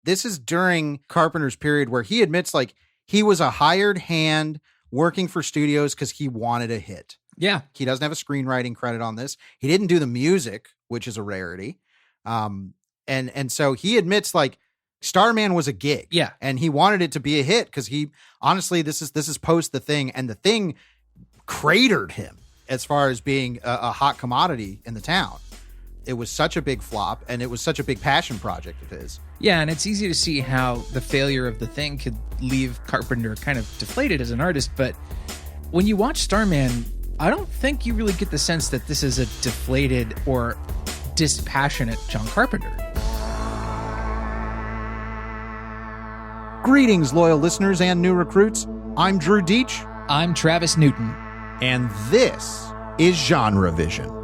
this is during Carpenter's period where he admits like he was a hired hand working for studios because he wanted a hit. Yeah. He doesn't have a screenwriting credit on this. He didn't do the music, which is a rarity. And so he admits like Starman was a gig. Yeah. And he wanted it to be a hit because he honestly, this is post The Thing, and The Thing cratered him as far as being a hot commodity in the town. It was such a big flop, and it was such a big passion project of his. Yeah, and it's easy to see how the failure of The Thing could leave Carpenter kind of deflated as an artist, but when you watch Starman, I don't think you really get the sense that this is a deflated or dispassionate John Carpenter. Greetings, loyal listeners and new recruits. I'm Drew Deach. I'm Travis Newton. And this is GenreVision.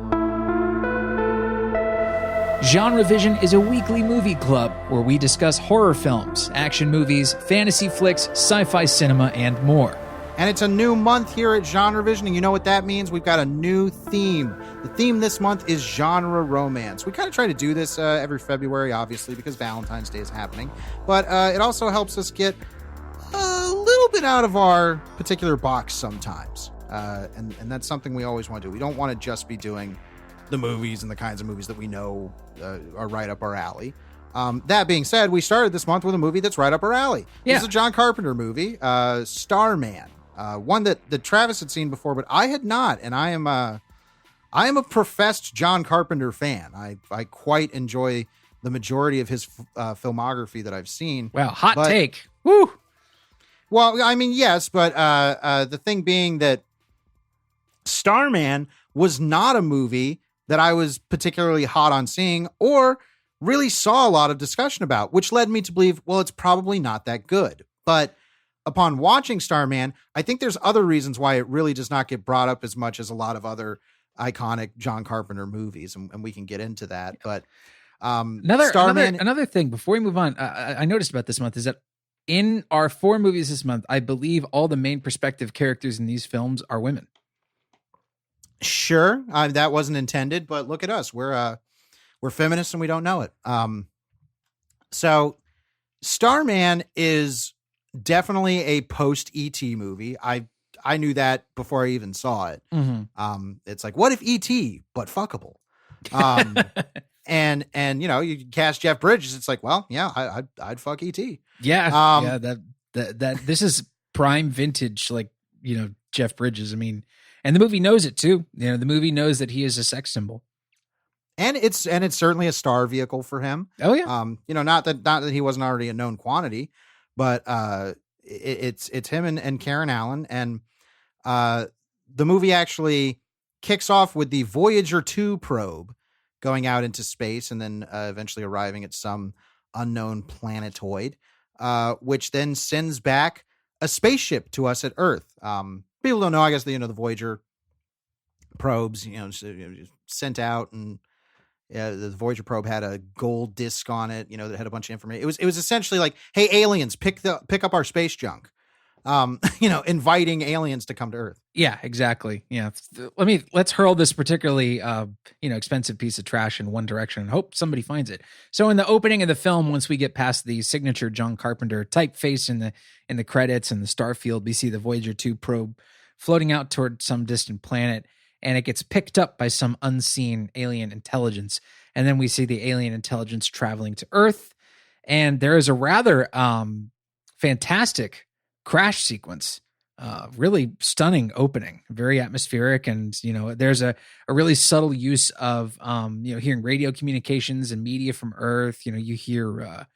GenreVision is a weekly movie club where we discuss horror films, action movies, fantasy flicks, sci-fi cinema, and more. And it's a new month here at GenreVision, and you know what that means? We've got a new theme. The theme this month is genre romance. We kind of try to do this every February, obviously, because Valentine's Day is happening. But it also helps us get a little bit out of our particular box sometimes. And that's something we always want to do. We don't want to just be doing the movies and the kinds of movies that we know are right up our alley. That being said, we started this month with a movie that's right up our alley. Yeah. This is a John Carpenter movie, Starman, one that Travis had seen before, but I had not. And I am a professed John Carpenter fan. I quite enjoy the majority of his filmography that I've seen. Wow, hot take. Woo! Well, I mean, yes, but the thing being that Starman was not a movie that I was particularly hot on seeing or really saw a lot of discussion about, which led me to believe, well, it's probably not that good. But upon watching Starman, I think there's other reasons why it really does not get brought up as much as a lot of other iconic John Carpenter movies, and we can get into that. But another thing before we move on, I noticed about this month is that in our 4 movies this month, I believe all the main perspective characters in these films are women. Sure, that wasn't intended, but look at us. We're feminists and we don't know it. So Starman is definitely a post E.T. movie. I knew that before I even saw it. Mm-hmm. It's like, what if E.T. but fuckable? And you know, you cast Jeff Bridges. It's like, well, yeah, I'd fuck E.T. Yeah, that this is prime vintage, like, you know, Jeff Bridges. I mean, and the movie knows it too. You know, the movie knows that he is a sex symbol. And it's certainly a star vehicle for him. Oh yeah. You know, not that he wasn't already a known quantity, but it's him and Karen Allen, and the movie actually kicks off with the Voyager 2 probe going out into space and then eventually arriving at some unknown planetoid, which then sends back a spaceship to us at Earth. People don't know, I guess, the Voyager probes, sent out, and the Voyager probe had a gold disc on it, that had a bunch of information. It was essentially like, hey, aliens, pick up our space junk. Inviting aliens to come to Earth. Yeah, exactly. Yeah. Let's hurl this particularly, expensive piece of trash in one direction and hope somebody finds it. So in the opening of the film, once we get past the signature John Carpenter typeface in the credits and the starfield, we see the Voyager 2 probe floating out toward some distant planet, and it gets picked up by some unseen alien intelligence. And then we see the alien intelligence traveling to Earth, and there is a rather fantastic crash sequence, really stunning opening, very atmospheric, and there's a really subtle use of hearing radio communications and media from Earth. You hear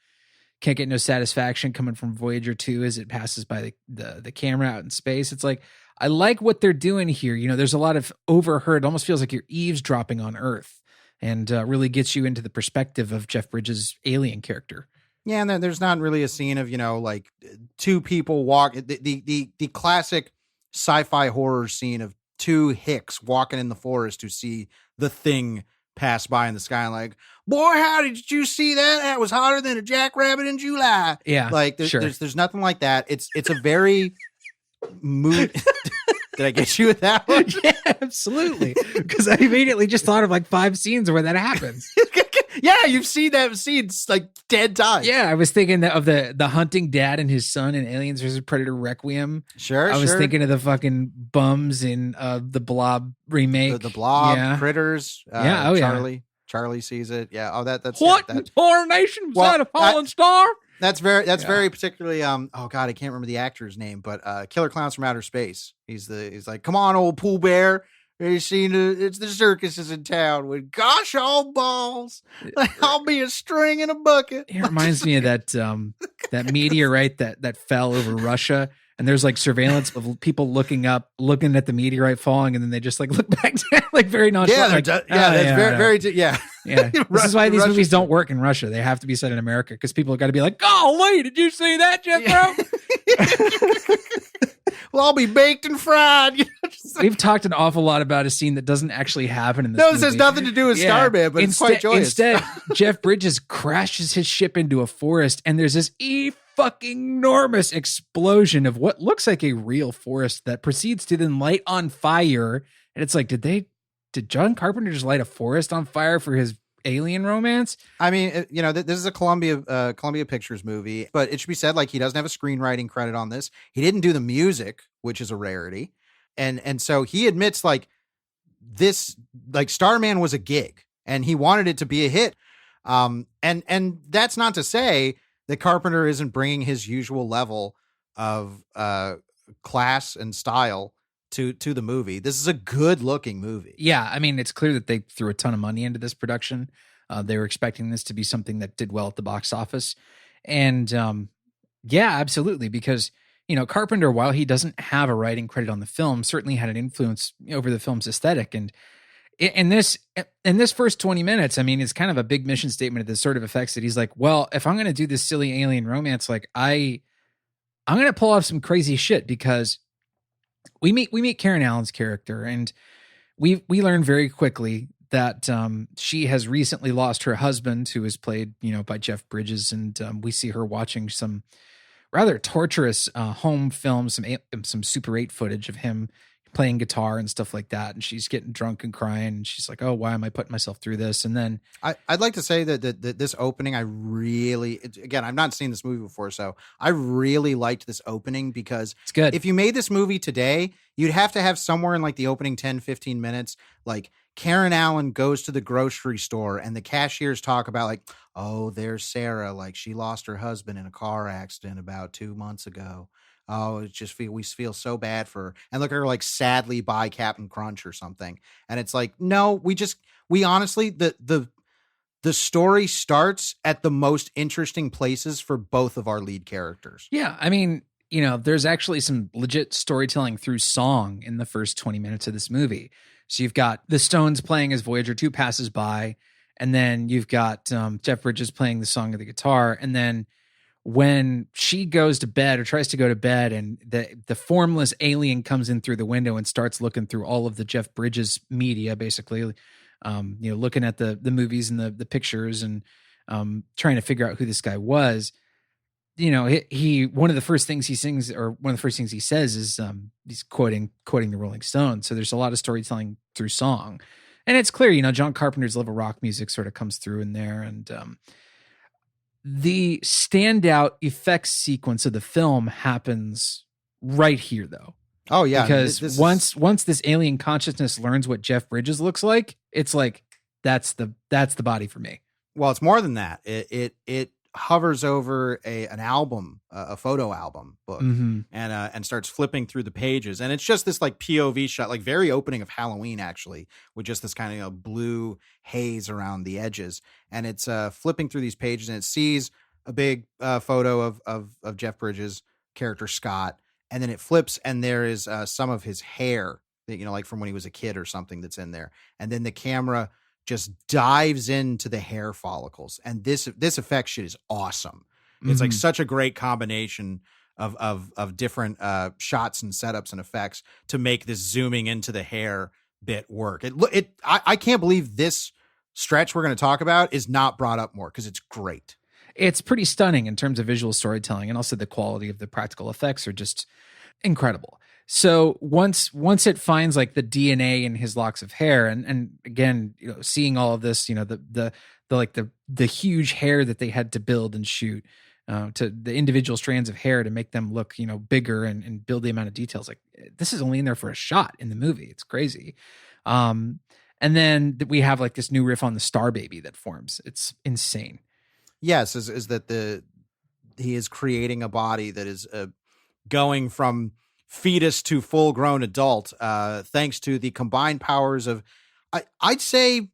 "Can't Get No Satisfaction" coming from Voyager 2 as it passes by the camera out in space. It's like, I like what they're doing here. There's a lot of overheard, almost feels like you're eavesdropping on Earth, and really gets you into the perspective of Jeff Bridges' alien character. Yeah, and there's not really a scene of, like 2 people walk, the classic sci-fi horror scene of 2 hicks walking in the forest to see the thing pass by in the sky, and like, boy, how did you see that? That was hotter than a jackrabbit in July. Yeah, like there's nothing like that. It's a very mood. Did I get you with that one? Yeah, absolutely. Because I immediately just thought of like 5 scenes where that happens. Yeah, you've seen that scene like 10 times. Yeah, I was thinking of the hunting dad and his son in Aliens vs. Predator Requiem. Sure, I was sure. thinking of the fucking bums in the Blob remake. The Blob, Yeah. Critters. Yeah, oh, yeah. Charlie sees it. Yeah. Oh, that's What that. in tarnation was Well, that, a fallen star? That's very particularly oh god, I can't remember the actor's name, but Killer Clowns from Outer Space. He's like, come on, old Pooh Bear. You seen it's the circus is in town with gosh all balls. I'll be a string in a bucket. It reminds me of that that meteorite that fell over Russia, and there's like surveillance of people looking at the meteorite falling, and then they just like look back down, like very nonchalant. Yeah. This is why these movies don't work in Russia. They have to be set in America because people have got to be like, golly, did you see that, Jeff, bro? Well, I'll be baked and fried. We've talked an awful lot about a scene that doesn't actually happen in this movie. This has nothing to do with Starman, but it's quite joyous. Instead, Jeff Bridges crashes his ship into a forest, and there's this fucking enormous explosion of what looks like a real forest that proceeds to then light on fire. And it's like, did John Carpenter just light a forest on fire for his alien romance? I mean, this is a Columbia Pictures movie, but it should be said, like, he doesn't have a screenwriting credit on this. He didn't do the music, which is a rarity. And so he admits, like, this, like, Starman was a gig and he wanted it to be a hit. And that's not to say that Carpenter isn't bringing his usual level of class and style to the movie. This is a good looking movie. Yeah, I mean, it's clear that they threw a ton of money into this production. They were expecting this to be something that did well at the box office. And yeah, absolutely. Because, Carpenter, while he doesn't have a writing credit on the film, certainly had an influence over the film's aesthetic. And in this first 20 minutes, I mean, it's kind of a big mission statement of the sort of effects that he's like, well, if I'm going to do this silly alien romance, like I'm going to pull off some crazy shit, because we meet Karen Allen's character, and we learn very quickly that she has recently lost her husband, who is played, by Jeff Bridges, and we see her watching some rather torturous home films, some Super 8 footage of him playing guitar and stuff like that, and she's getting drunk and crying, and she's like, oh, why am I putting myself through this? And then I'd like to say that this opening, again, I've not seen this movie before, so I really liked this opening, because it's good. If you made this movie today, you'd have to have somewhere in like the opening 10-15 minutes, like Karen Allen goes to the grocery store and the cashiers talk about, like, oh, there's Sarah, like she lost her husband in a car accident about 2 months ago. Oh, we feel so bad for her. And look at her, like, sadly buy Captain Crunch or something. And it's like, no, we honestly, the story starts at the most interesting places for both of our lead characters. Yeah. I mean, there's actually some legit storytelling through song in the first 20 minutes of this movie. So you've got the Stones playing as Voyager 2 passes by, and then you've got Jeff Bridges playing the song of the guitar. And then when she goes to bed or tries to go to bed, and the formless alien comes in through the window and starts looking through all of the Jeff Bridges media, basically, looking at the movies and the pictures, and trying to figure out who this guy was. He one of the first things he sings, or one of the first things he says, is he's quoting the Rolling Stones. So there's a lot of storytelling through song, and it's clear, John Carpenter's love of rock music sort of comes through in there. And the standout effects sequence of the film happens right here, though. Oh yeah, because once this alien consciousness learns what Jeff Bridges looks like, it's like that's the body for me. Well, it's more than that. It hovers over an album, a photo album book, mm-hmm. and starts flipping through the pages, and it's just this like POV shot, like very opening of Halloween, actually, with just this kind of blue haze around the edges, and it's flipping through these pages, and it sees a big photo of Jeff Bridges' character Scott, and then it flips, and there is some of his hair that, like from when he was a kid or something, that's in there, and then the camera just dives into the hair follicles, and this effect shit is awesome. It's mm-hmm. like such a great combination of different shots and setups and effects to make this zooming into the hair bit work. I can't believe this stretch we're going to talk about is not brought up more, because it's great. It's pretty stunning in terms of visual storytelling, and also the quality of the practical effects are just incredible. So once it finds like the DNA in his locks of hair, and again, seeing all of this, the huge hair that they had to build and shoot, to the individual strands of hair to make them look, bigger and build the amount of details. Like, this is only in there for a shot in the movie. It's crazy. Um, and then we have like this new riff on the Star Baby that forms. It's insane. Yes, is that he is creating a body that is going from fetus to full grown adult, thanks to the combined powers of, I'd say,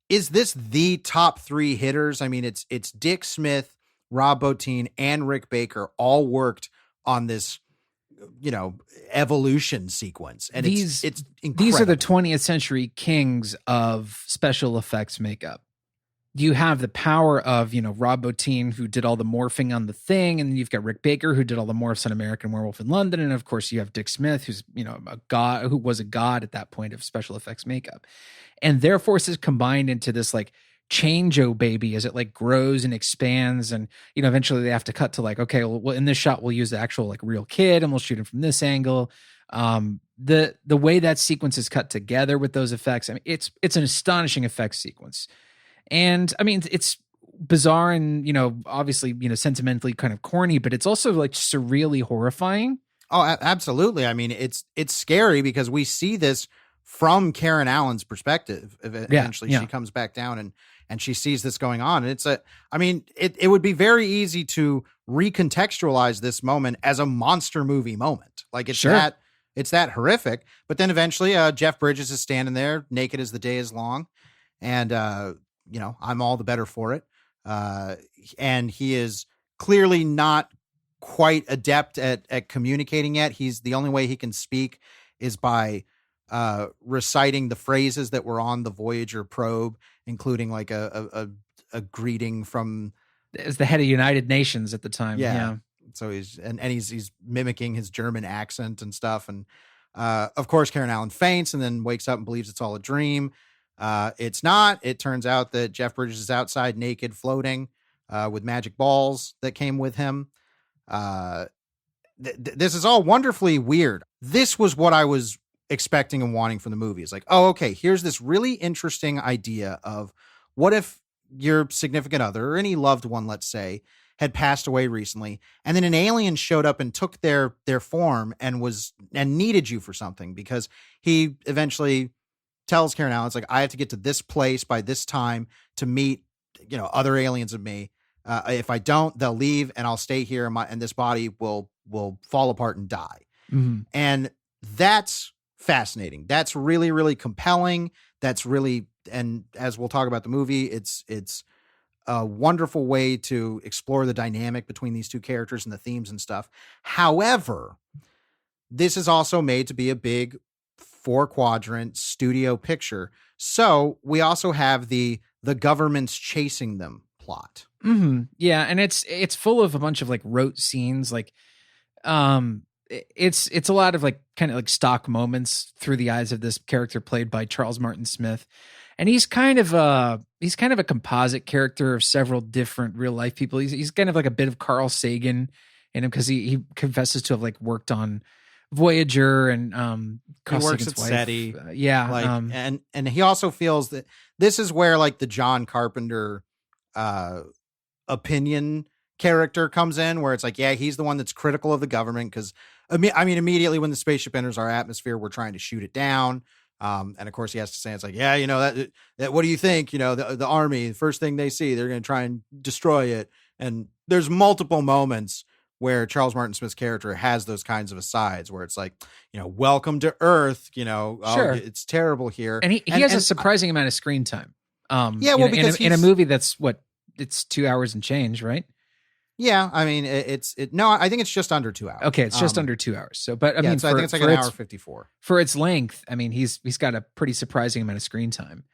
is this the top three hitters? I mean, it's Dick Smith, Rob Bottin, and Rick Baker all worked on this, evolution sequence. And it's incredible. These are the 20th century kings of special effects makeup. You have the power of, Rob Bottin, who did all the morphing on the Thing, and then you've got Rick Baker, who did all the morphs on American Werewolf in London, and of course you have Dick Smith, who's a god, who was a god at that point of special effects makeup, and their forces combined into this like change-o baby as it like grows and expands, and eventually they have to cut to like, okay, well in this shot we'll use the actual like real kid, and we'll shoot him from this angle. The way that sequence is cut together with those effects, I mean, it's an astonishing effects sequence. And I mean, it's bizarre and, obviously, sentimentally kind of corny, but it's also like surreally horrifying. Oh, absolutely. I mean, it's scary because we see this from Karen Allen's perspective. Eventually she comes back down and she sees this going on. And it would be very easy to recontextualize this moment as a monster movie moment. Like it's that horrific. But then eventually Jeff Bridges is standing there naked as the day is long. And, I'm all the better for it. And he is clearly not quite adept at communicating yet. The only way he can speak is by reciting the phrases that were on the Voyager probe, including like a greeting from, as the head of United Nations at the time. Yeah. So he's mimicking his German accent and stuff. And of course, Karen Allen faints and then wakes up and believes it's all a dream. It's not. It turns out that Jeff Bridges is outside naked, floating with magic balls that came with him. This is all wonderfully weird. This was what I was expecting and wanting from the movie. It's like, oh, okay, here's this really interesting idea of what if your significant other or any loved one, let's say, had passed away recently, and then an alien showed up and took their form and needed you for something, because he eventually tells Karen Allen, it's like, I have to get to this place by this time to meet, other aliens of me. If I don't, they'll leave and I'll stay here and this body will fall apart and die. Mm-hmm. And that's fascinating. That's really, really compelling. That's really, and as we'll talk about the movie, it's a wonderful way to explore the dynamic between these two characters and the themes and stuff. However, this is also made to be a big 4-quadrant studio picture. So we also have the government's chasing them plot. Mm-hmm. Yeah. And it's full of a bunch of like rote scenes. Like, it's a lot of like kind of like stock moments through the eyes of this character played by Charles Martin Smith. And he's kind of a composite character of several different real life people. He's kind of like a bit of Carl Sagan in him, because he confesses to have like worked on Voyager and he works at SETI. And he also feels that this is where like the John Carpenter opinion character comes in, where it's like, yeah, he's the one that's critical of the government, because immediately when the spaceship enters our atmosphere, we're trying to shoot it down. And of course he has to say, it's like, yeah, that what do you think? The army, the first thing they see, they're going to try and destroy it. And there's multiple moments where Charles Martin Smith's character has those kinds of asides where it's like, welcome to Earth, sure. Oh, it's terrible here. And he has a surprising amount of screen time. Because in a movie that's it's 2 hours and change, right? Yeah. I mean, I think it's just under 2 hours. Okay. It's just under 2 hours. So, but I think it's like an hour 54 for its length. I mean, he's got a pretty surprising amount of screen time.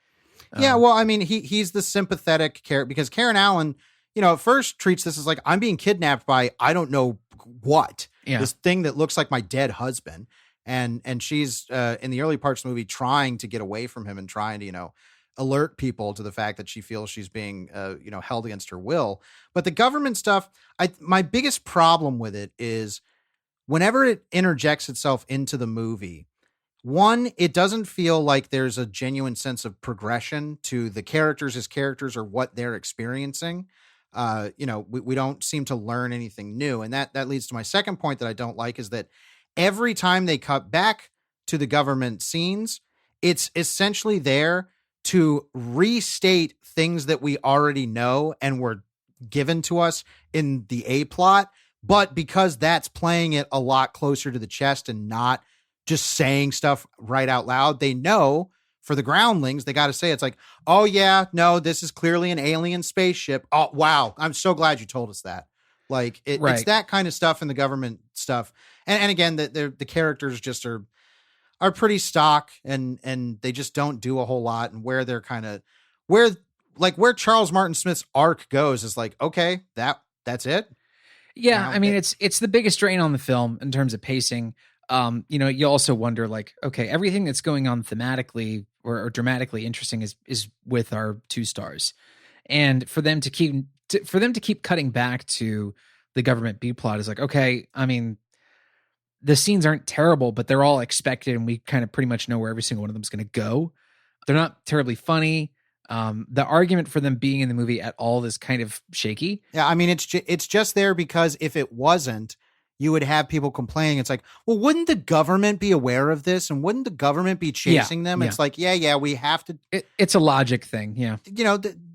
Yeah. Well, I mean, he's the sympathetic character, because Karen Allen, at first treats this as like, I'm being kidnapped by, I don't know what, this thing that looks like my dead husband. And she's in the early parts of the movie trying to get away from him and trying to, alert people to the fact that she feels she's being, held against her will. But the government stuff, my biggest problem with it is whenever it interjects itself into the movie, one, it doesn't feel like there's a genuine sense of progression to the characters as characters or what they're experiencing. We don't seem to learn anything new. And that leads to my second point that I don't like is that every time they cut back to the government scenes, it's essentially there to restate things that we already know and were given to us in the A plot. But because that's playing it a lot closer to the chest and not just saying stuff right out loud, they know for the groundlings, they got to say, it's like, oh yeah, no, this is clearly an alien spaceship. Oh, wow. I'm so glad you told us that. Like it's that kind of stuff in the government stuff. And again, the characters just are pretty stock and they just don't do a whole lot. And where they're kind of where Charles Martin Smith's arc goes is like, okay, that's it. Yeah. I mean, it's the biggest drain on the film in terms of pacing. You also wonder like, okay, everything that's going on thematically or dramatically interesting is with our two stars, and for them to keep cutting back to the government B plot is like, okay, I mean, the scenes aren't terrible, but they're all expected, and we kind of pretty much know where every single one of them is going to go. They're not terribly funny. The argument for them being in the movie at all is kind of shaky. Yeah, I mean, it's just there because if it wasn't, you would have people complaining. It's like, well, wouldn't the government be aware of this? And wouldn't the government be chasing them? It's like, yeah, we have to. It's a logic thing. Yeah.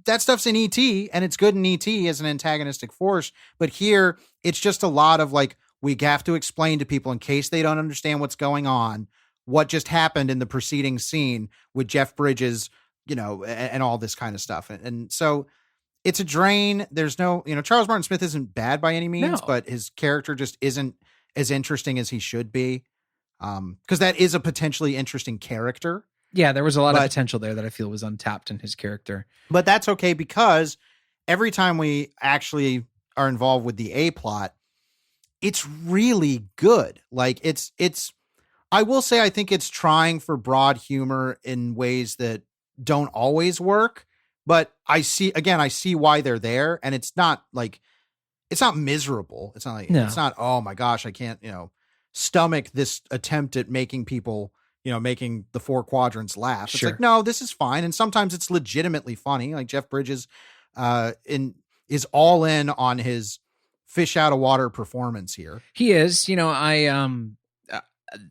That stuff's in E.T. and it's good in E.T. as an antagonistic force. But here, it's just a lot of like, we have to explain to people in case they don't understand what's going on, what just happened in the preceding scene with Jeff Bridges, and all this kind of stuff. And so it's a drain. There's no, Charles Martin Smith isn't bad by any means, but his character just isn't as interesting as he should be. Because that is a potentially interesting character. Yeah, there was a lot of potential there that I feel was untapped in his character. But that's okay because every time we actually are involved with the A plot, it's really good. Like I will say, I think it's trying for broad humor in ways that don't always work. But I see why they're there. And it's not miserable. It's not like, It's not, oh my gosh, I can't, stomach this attempt at making people, making the four quadrants laugh. It's like, no, this is fine. And sometimes it's legitimately funny. Like Jeff Bridges is all in on his fish out of water performance here. He is,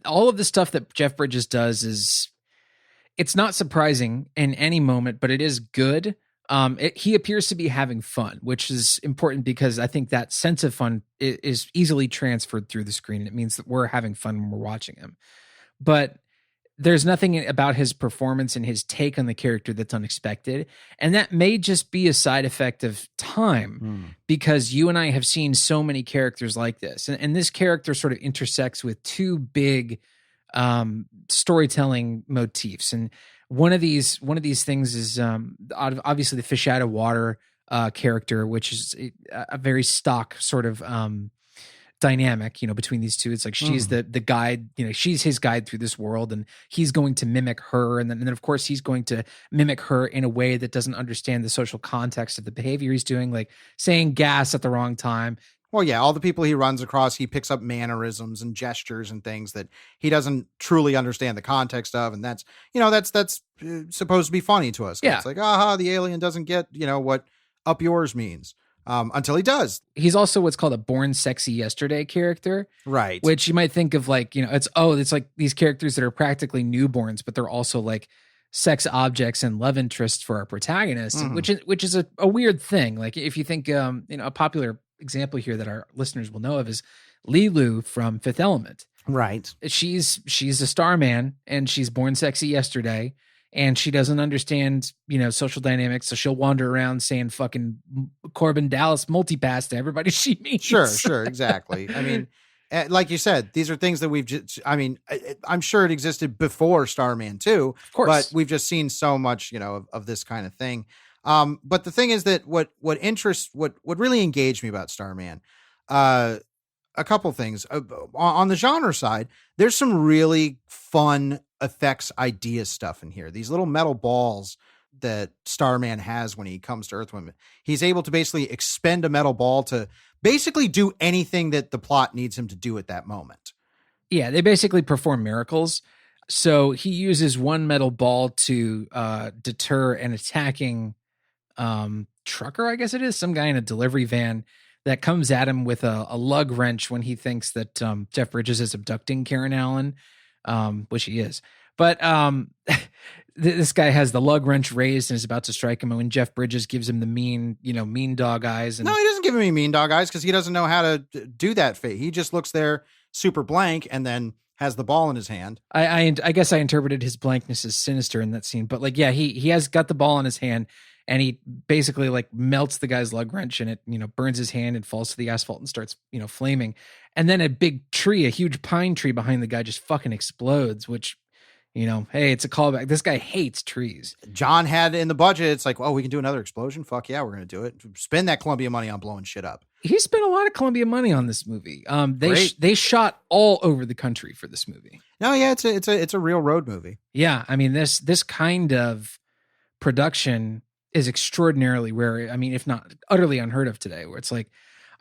all of the stuff that Jeff Bridges does it's not surprising in any moment, but it is good. He appears to be having fun, which is important because I think that sense of fun is easily transferred through the screen. And it means that we're having fun when we're watching him. But there's nothing about his performance and his take on the character that's unexpected. And that may just be a side effect of time because you and I have seen so many characters like this. And this character sort of intersects with two big storytelling motifs. And one of these things is obviously the fish out of water character, which is a very stock sort of dynamic, between these two. It's like she's the guide, she's his guide through this world, and he's going to mimic her, and then of course he's going to mimic her in a way that doesn't understand the social context of the behavior he's doing, like saying gas at the wrong time. Well, yeah, all the people he runs across, he picks up mannerisms and gestures and things that he doesn't truly understand the context of, and that's supposed to be funny to us. Yeah, it's like, the alien doesn't get what up yours means. Until he does. He's also what's called a Born Sexy Yesterday character. Right. Which you might think of like, it's like these characters that are practically newborns, but they're also like sex objects and love interests for our protagonist, which is a weird thing. Like if you think, a popular example here that our listeners will know of is Lilu from Fifth Element. Right. She's a Starman and she's born sexy yesterday. And she doesn't understand, social dynamics. So she'll wander around saying fucking Corbin Dallas multipass to everybody she meets. Sure. Exactly. I mean, like you said, these are things that we've just, I'm sure it existed before Starman too, of course, but we've just seen so much, of this kind of thing. But the thing is that what really engaged me about Starman, a couple things on the genre side, there's some really fun effects idea stuff in here. These little metal balls that Starman has when he comes to Earth. When he's able to basically expend a metal ball to basically do anything that the plot needs him to do at that moment. Yeah, they basically perform miracles. So he uses one metal ball to deter an attacking trucker, I guess it is, some guy in a delivery van that comes at him with a lug wrench when he thinks that Jeff Bridges is abducting Karen Allen, which he is. But this guy has the lug wrench raised and is about to strike him. And when Jeff Bridges gives him the mean dog eyes. And no, he doesn't give him any mean dog eyes because he doesn't know how to do that fate. He just looks there super blank and then has the ball in his hand. I guess I interpreted his blankness as sinister in that scene. But like, yeah, he has got the ball in his hand and he basically like melts the guy's lug wrench and it, burns his hand and falls to the asphalt and starts, flaming. And then a big tree, a huge pine tree behind the guy just fucking explodes, which, hey, it's a callback. This guy hates trees. John had in the budget, it's like, oh, we can do another explosion. Fuck yeah, we're going to do it. Spend that Columbia money on blowing shit up. He spent a lot of Columbia money on this movie. They shot all over the country for this movie. No, yeah, it's a real road movie. Yeah, I mean this kind of production is extraordinarily rare. I mean, if not utterly unheard of today. Where it's like,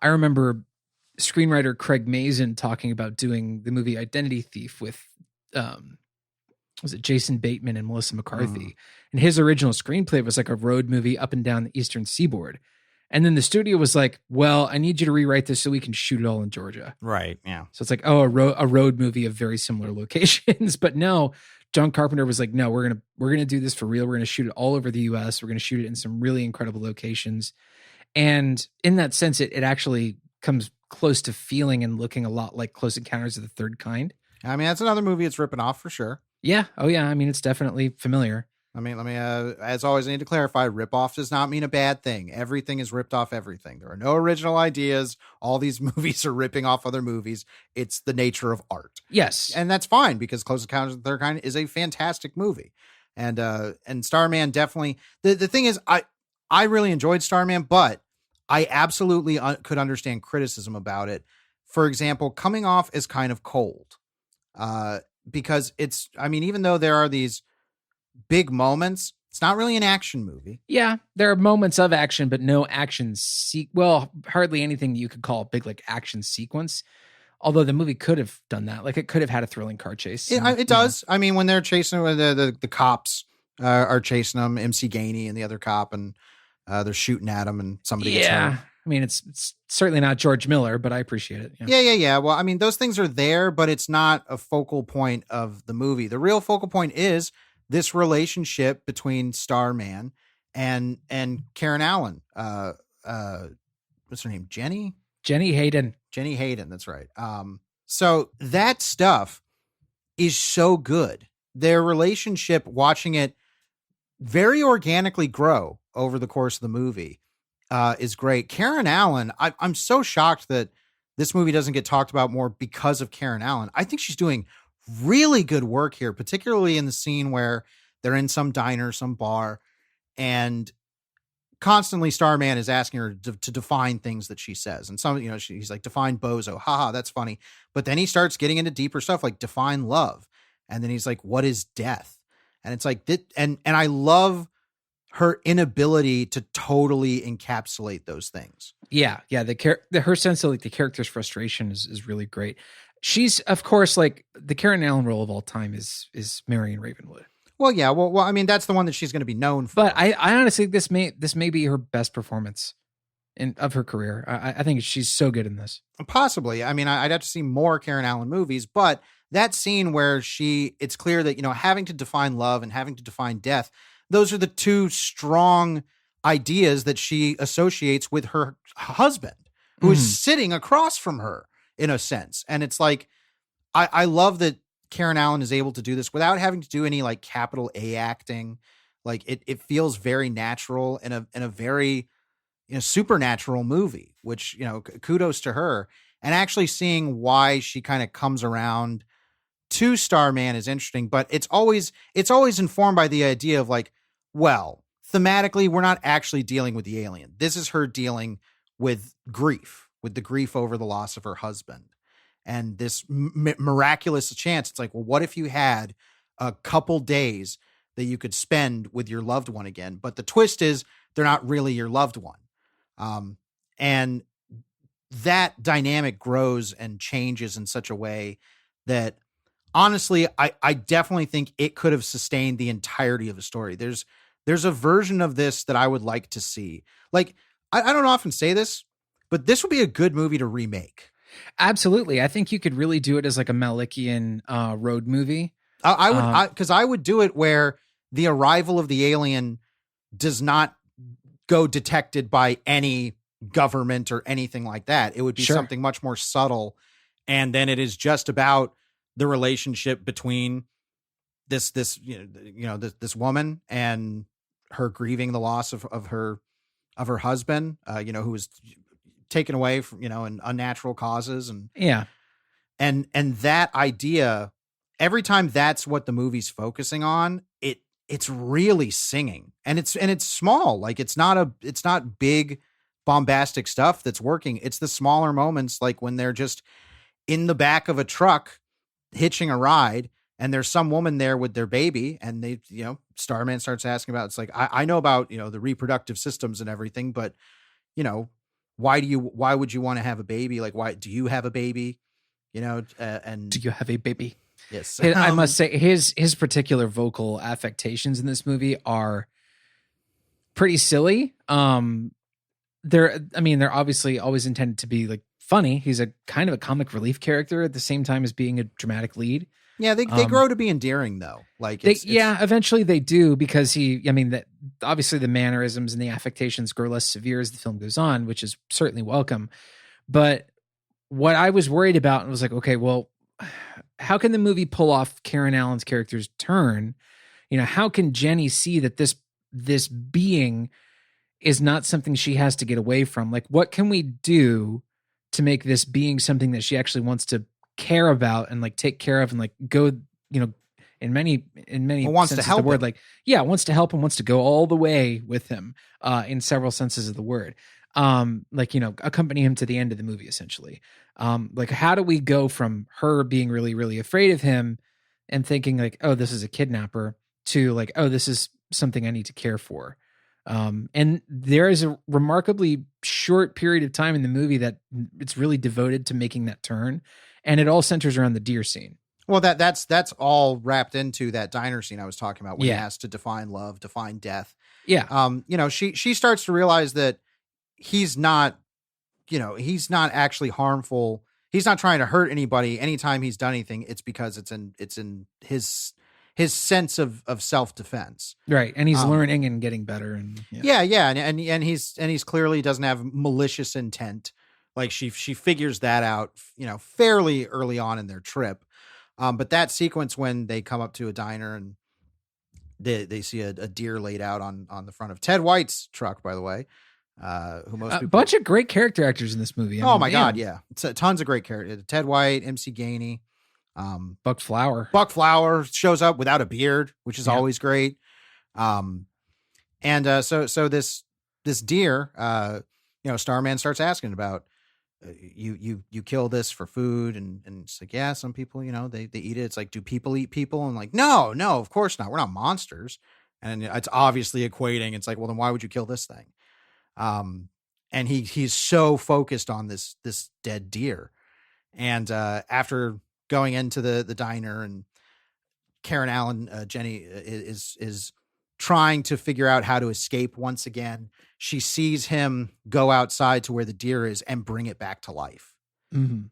I remember screenwriter Craig Mazin talking about doing the movie Identity Thief with was it Jason Bateman and Melissa McCarthy, and his original screenplay was like a road movie up and down the Eastern Seaboard. And then the studio was like, well, I need you to rewrite this so we can shoot it all in Georgia. Right. Yeah. So it's like, oh, a road movie of very similar locations. But no, John Carpenter was like, no, we're going to do this for real. We're going to shoot it all over the US. We're going to shoot it in some really incredible locations. And in that sense, it actually comes close to feeling and looking a lot like Close Encounters of the Third Kind. I mean, that's another movie it's ripping off for sure. Yeah. Oh yeah. I mean, it's definitely familiar. Let me, as always, I need to clarify, rip-off does not mean a bad thing. Everything is ripped off everything. There are no original ideas. All these movies are ripping off other movies. It's the nature of art. Yes. And that's fine because Close Encounters of the Third Kind is a fantastic movie. And Starman definitely, the thing is, I really enjoyed Starman, but I absolutely could understand criticism about it. For example, coming off as kind of cold. Because even though there are these big moments, it's not really an action movie. Yeah, there are moments of action, but no action hardly anything you could call a big like action sequence. Although the movie could have done that, like it could have had a thrilling car chase. It does. I mean, when they're chasing, when the cops are chasing them, MC Gainey and the other cop, and they're shooting at him, and somebody gets hurt. I mean, it's certainly not George Miller, but I appreciate it. Yeah. Well, I mean, those things are there, but it's not a focal point of the movie. The real focal point is this relationship between Starman and Karen Allen. What's her name? Jenny Hayden. That's right. So that stuff is so good. Their relationship, watching it very organically grow over the course of the movie, is great. Karen Allen, I'm so shocked that this movie doesn't get talked about more because of Karen Allen. I think she's doing really good work here, particularly in the scene where they're in some diner, some bar, and constantly Starman is asking her to define things that she says. And he's like, define bozo. Haha, that's funny. But then he starts getting into deeper stuff like define love. And then he's like, what is death? And it's like, and I love her inability to totally encapsulate those things. Yeah. Her sense of like the character's frustration is really great. She's, of course, like the Karen Allen role of all time is Marion Ravenwood. Well, yeah. Well, I mean, that's the one that she's going to be known for. But I honestly, this may be her best performance of her career. I think she's so good in this. Possibly. I mean, I'd have to see more Karen Allen movies, but that scene where it's clear that, having to define love and having to define death, those are the two strong ideas that she associates with her husband, who is sitting across from her in a sense. And it's like, I love that Karen Allen is able to do this without having to do any like capital A acting. Like it feels very natural in a very, supernatural movie, which, kudos to her. And actually seeing why she kind of comes around to Starman is interesting, but it's always informed by the idea of like, well, thematically, we're not actually dealing with the alien. This is her dealing with grief, with the grief over the loss of her husband. And this miraculous chance. It's like, well, what if you had a couple days that you could spend with your loved one again. But the twist is they're not really your loved one. And that dynamic grows and changes in such a way that honestly, I definitely think it could have sustained the entirety of the story. There's a version of this that I would like to see. Like, I don't often say this, but this would be a good movie to remake. Absolutely. I think you could really do it as like a Malikian road movie. I would, because I would do it where the arrival of the alien does not go detected by any government or anything like that. It would be something much more subtle. And then it is just about the relationship between this woman and her grieving the loss of her husband, who was taken away from, in unnatural causes. And and that idea, every time that's what the movie's focusing on, it's really singing, and it's small. Like, it's not big bombastic stuff that's working. It's the smaller moments, like when they're just in the back of a truck hitching a ride, and there's some woman there with their baby, and they, Starman starts asking about, it's like, I know about, the reproductive systems and everything, but why would you want to have a baby? Like, why do you have a baby? And do you have a baby? Yes. I must say his particular vocal affectations in this movie are pretty silly. They're obviously always intended to be like funny. He's a kind of a comic relief character at the same time as being a dramatic lead. Yeah, they grow to be endearing though. Like, eventually they do, because obviously the mannerisms and the affectations grow less severe as the film goes on, which is certainly welcome. But what I was worried about was like, okay, well, how can the movie pull off Karen Allen's character's turn? How can Jenny see that this being is not something she has to get away from? Like, what can we do to make this being something that she actually wants to care about and like take care of and like go, in many wants senses to help of the word, him. Wants to help him, wants to go all the way with him, in several senses of the word. Accompany him to the end of the movie, essentially. Like, how do we go from her being really, really afraid of him and thinking like, oh, this is a kidnapper, to like, oh, this is something I need to care for. And there is a remarkably short period of time in the movie that it's really devoted to making that turn. And it all centers around the deer scene. Well, that's all wrapped into that diner scene I was talking about, when he has to define love, define death. Yeah. She starts to realize that he's not actually harmful. He's not trying to hurt anybody. Anytime he's done anything, it's because it's in his sense of self-defense. Right. And he's learning and getting better. And And he's clearly doesn't have malicious intent. Like, she figures that out, fairly early on in their trip. But that sequence when they come up to a diner and they see a deer laid out on the front of Ted White's truck, by the way, who most people... A bunch of great character actors in this movie. My God. Yeah. It's tons of great characters. Ted White, MC Gainey, Buck Flower shows up without a beard, which is always great. So this deer, Starman starts asking about, you kill this for food, and it's like, yeah, some people, they eat it. It's like, do people eat people? And like, no, of course not. We're not monsters. And it's obviously equating. It's like, well, then why would you kill this thing? And he's so focused on this dead deer. And after going into the diner, and Karen Allen, Jenny is trying to figure out how to escape once again, she sees him go outside to where the deer is and bring it back to life. Mm-hmm.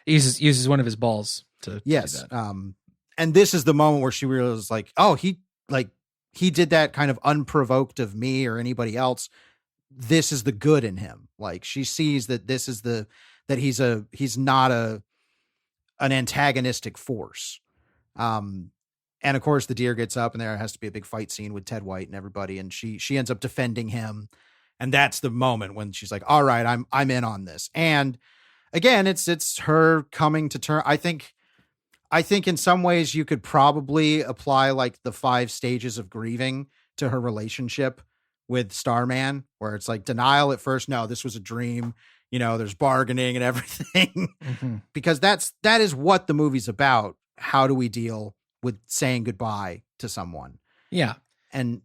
He uses one of his balls to do that. And this is the moment where she realizes, like, oh, he did that kind of unprovoked of me or anybody else. This is the good in him. Like, she sees that this is that he's not an antagonistic force. And of course the deer gets up, and there has to be a big fight scene with Ted White and everybody. And she ends up defending him. And that's the moment when she's like, all right, I'm in on this. And again, it's her coming to terms. I think in some ways you could probably apply like the 5 stages of grieving to her relationship with Starman, where it's like denial at first. No, this was a dream. There's bargaining and everything. Mm-hmm. Because that is what the movie's about. How do we deal with saying goodbye to someone? Yeah. And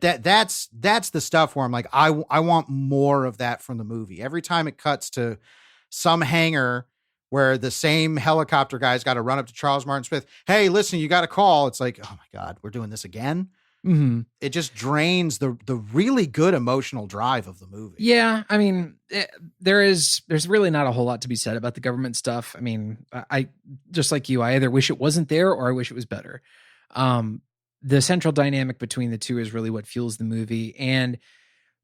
that's the stuff where I'm like, I want more of that from the movie. Every time it cuts to some hangar where the same helicopter guy's got to run up to Charles Martin Smith. Hey, listen, you got a call. It's like, oh my God, we're doing this again. Mm-hmm. It just drains the really good emotional drive of the movie. Yeah, I mean, there's really not a whole lot to be said about the government stuff. I mean, I just like you, I either wish it wasn't there or I wish it was better. The central dynamic between the two is really what fuels the movie, and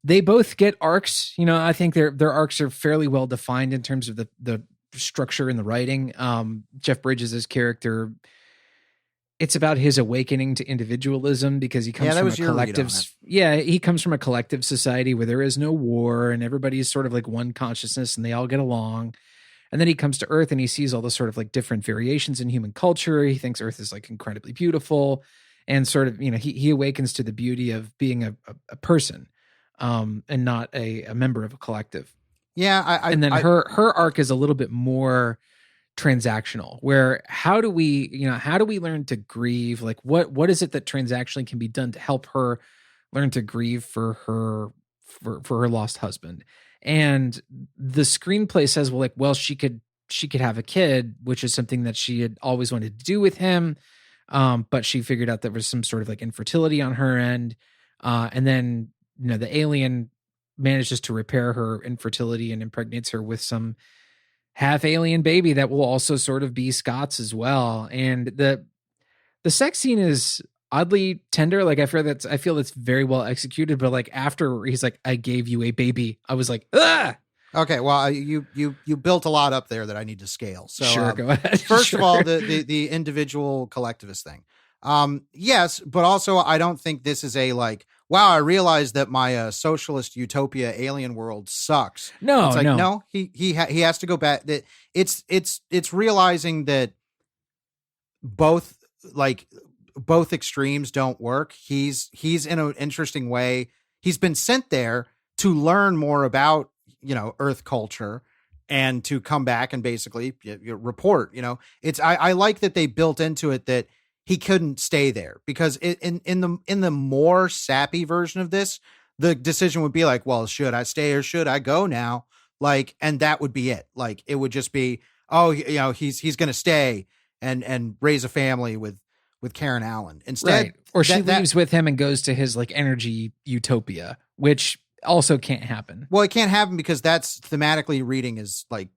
they both get arcs. You know, I think their arcs are fairly well defined in terms of the structure and the writing. Jeff Bridges' character, it's about his awakening to individualism because he comes from a collective. Yeah, he comes from a collective society where there is no war and everybody's sort of like one consciousness and they all get along. And then he comes to Earth and he sees all the sort of like different variations in human culture. He thinks Earth is like incredibly beautiful, and sort of, you know, he awakens to the beauty of being a person, and not a member of a collective. Yeah, and then her arc is a little bit more transactional, where how do we learn to grieve? Like what is it that transactionally can be done to help her learn to grieve for her lost husband? And the screenplay says, well, she could have a kid, which is something that she had always wanted to do with him, but she figured out there was some sort of like infertility on her end, and then, you know, the alien manages to repair her infertility and impregnates her with some half alien baby that will also sort of be Scott's as well. And the sex scene is oddly tender. Like I feel that's very well executed, but like after he's like, I gave you a baby, I was like, ah. Okay, well, you built a lot up there that I need to scale. So sure, go ahead. First Sure. of all, the individual collectivist thing. Yes, but also I don't think this is a like, wow, I realized that my socialist utopia alien world sucks. No, it's like, no. no, he has to go back. That it's realizing that both extremes don't work. He's in an interesting way. He's been sent there to learn more about, you know, Earth culture and to come back and basically report. You know, I like that they built into it that he couldn't stay there, because in the more sappy version of this, the decision would be like, well, should I stay or should I go now? Like, and that would be it. Like, it would just be, oh, you know, he's going to stay and raise a family with Karen Allen instead. Right. Or she leaves with him and goes to his like energy utopia, which also can't happen. Well, it can't happen because that's thematically reading is like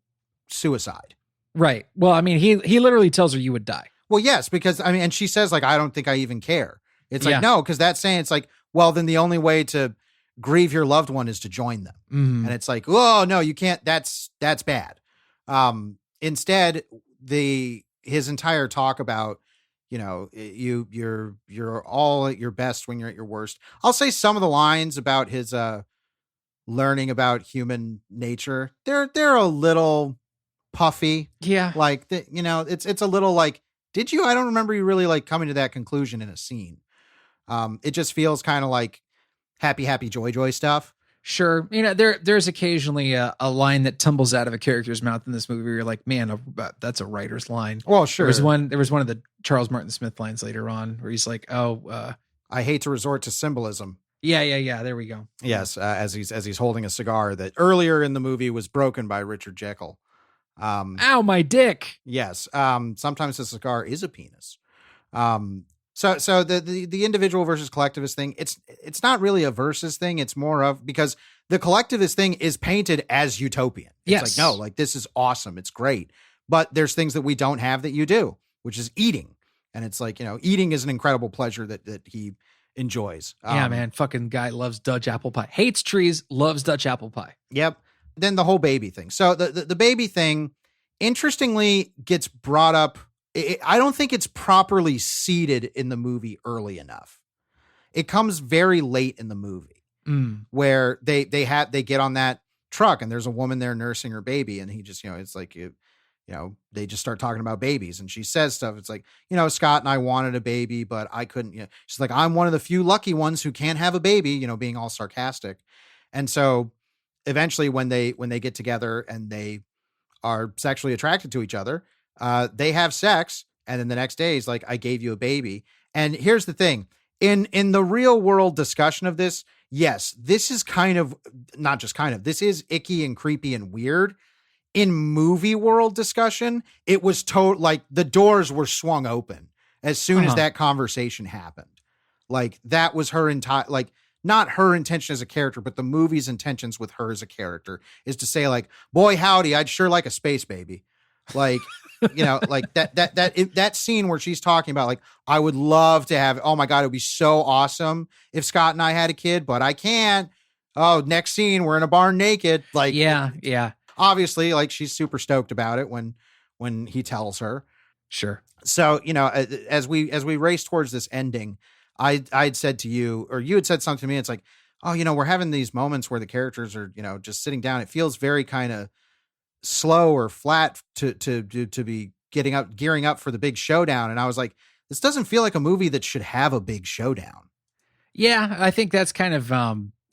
suicide. Right. Well, I mean, he literally tells her you would die. Well, yes, because I mean, and she says like, I don't think I even care. It's like, Yeah. no, because that's saying, it's like, well, then the only way to grieve your loved one is to join them. Mhm. And it's like, oh no, you can't. That's bad. Instead, his entire talk about, you know, you're all at your best when you're at your worst. I'll say some of the lines about his learning about human nature, they're a little puffy. Yeah. Like, you know, it's a little like, did you? I don't remember you really like coming to that conclusion in a scene. It just feels kind of like happy, joy stuff. Sure. You know, there's occasionally a line that tumbles out of a character's mouth in this movie where you're like, man, that's a writer's line. Well, sure. There was one of the Charles Martin Smith lines later on where he's like, I hate to resort to symbolism. Yeah. There we go. Yes. As he's holding a cigar that earlier in the movie was broken by Richard Jekyll. Ow, my dick. Yes. Sometimes a cigar is a penis. So the individual versus collectivist thing, it's not really a versus thing. It's more of, because the collectivist thing is painted as utopian. It's Yes. like, no, like, this is awesome. It's great. But there's things that we don't have that you do, which is eating. And it's like, you know, eating is an incredible pleasure that he enjoys. Yeah, man. Fucking guy loves Dutch apple pie. Hates trees, loves Dutch apple pie. Yep. Then the whole baby thing. So the baby thing, interestingly, gets brought up. I don't think it's properly seeded in the movie early enough. It comes very late in the movie where they get on that truck and there's a woman there nursing her baby, and he just, you know, it's like, you know, they just start talking about babies, and she says stuff. It's like, you know, Scott and I wanted a baby, but I couldn't. You know, she's like, I'm one of the few lucky ones who can't have a baby, you know, being all sarcastic. And so eventually when they get together and they are sexually attracted to each other, they have sex. And then the next day he's like, I gave you a baby. And here's the thing. In the real world discussion of this, yes, this is kind of not just kind of, this is icky and creepy and weird. In movie world discussion, it was like the doors were swung open as soon as that conversation happened. Like that was her entire, like not her intention as a character, but the movie's intentions with her as a character is to say like, boy, howdy, I'd sure like a space baby. Like, like that scene where she's talking about like, I would love to have, oh my God, it would be so awesome if Scott and I had a kid, but I can't. Oh, next scene, we're in a barn naked. Like, yeah. Obviously, like she's super stoked about it when he tells her. Sure. So, as we race towards this ending, I'd said to you, or you had said something to me. It's like, oh, we're having these moments where the characters are, just sitting down. It feels very kind of slow or flat to be gearing up for the big showdown. And I was like, this doesn't feel like a movie that should have a big showdown. Yeah, I think that's kind of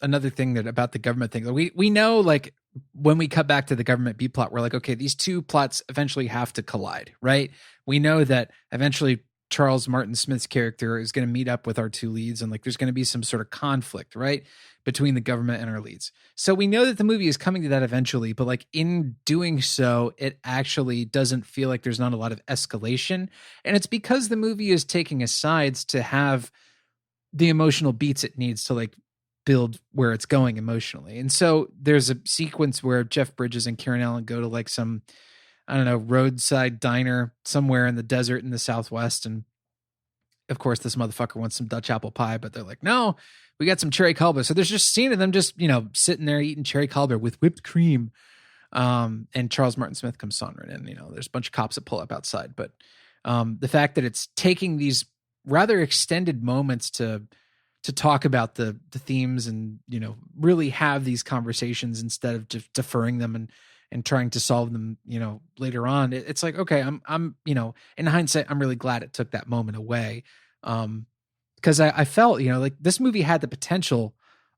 another thing that about the government thing. We know, like, when we cut back to the government B plot, we're like, okay, these two plots eventually have to collide, right? We know that eventually Charles Martin Smith's character is going to meet up with our two leads, and like there's going to be some sort of conflict, right, between the government and our leads. So we know that the movie is coming to that eventually, but like in doing so, it actually doesn't feel like there's not a lot of escalation. And it's because the movie is taking asides to have the emotional beats it needs to like build where it's going emotionally. And so there's a sequence where Jeff Bridges and Karen Allen go to like some, I don't know, roadside diner somewhere in the desert in the Southwest. And of course, this motherfucker wants some Dutch apple pie, but they're like, no, we got some cherry Calber. So there's just a scene of them just, sitting there eating cherry Calber with whipped cream. And Charles Martin Smith comes sauntering in, there's a bunch of cops that pull up outside. But the fact that it's taking these rather extended moments to talk about the themes and, really have these conversations instead of just deferring them and trying to solve them, later on. It's like, okay, I'm, in hindsight, I'm really glad it took that moment away. Because I felt, like this movie had the potential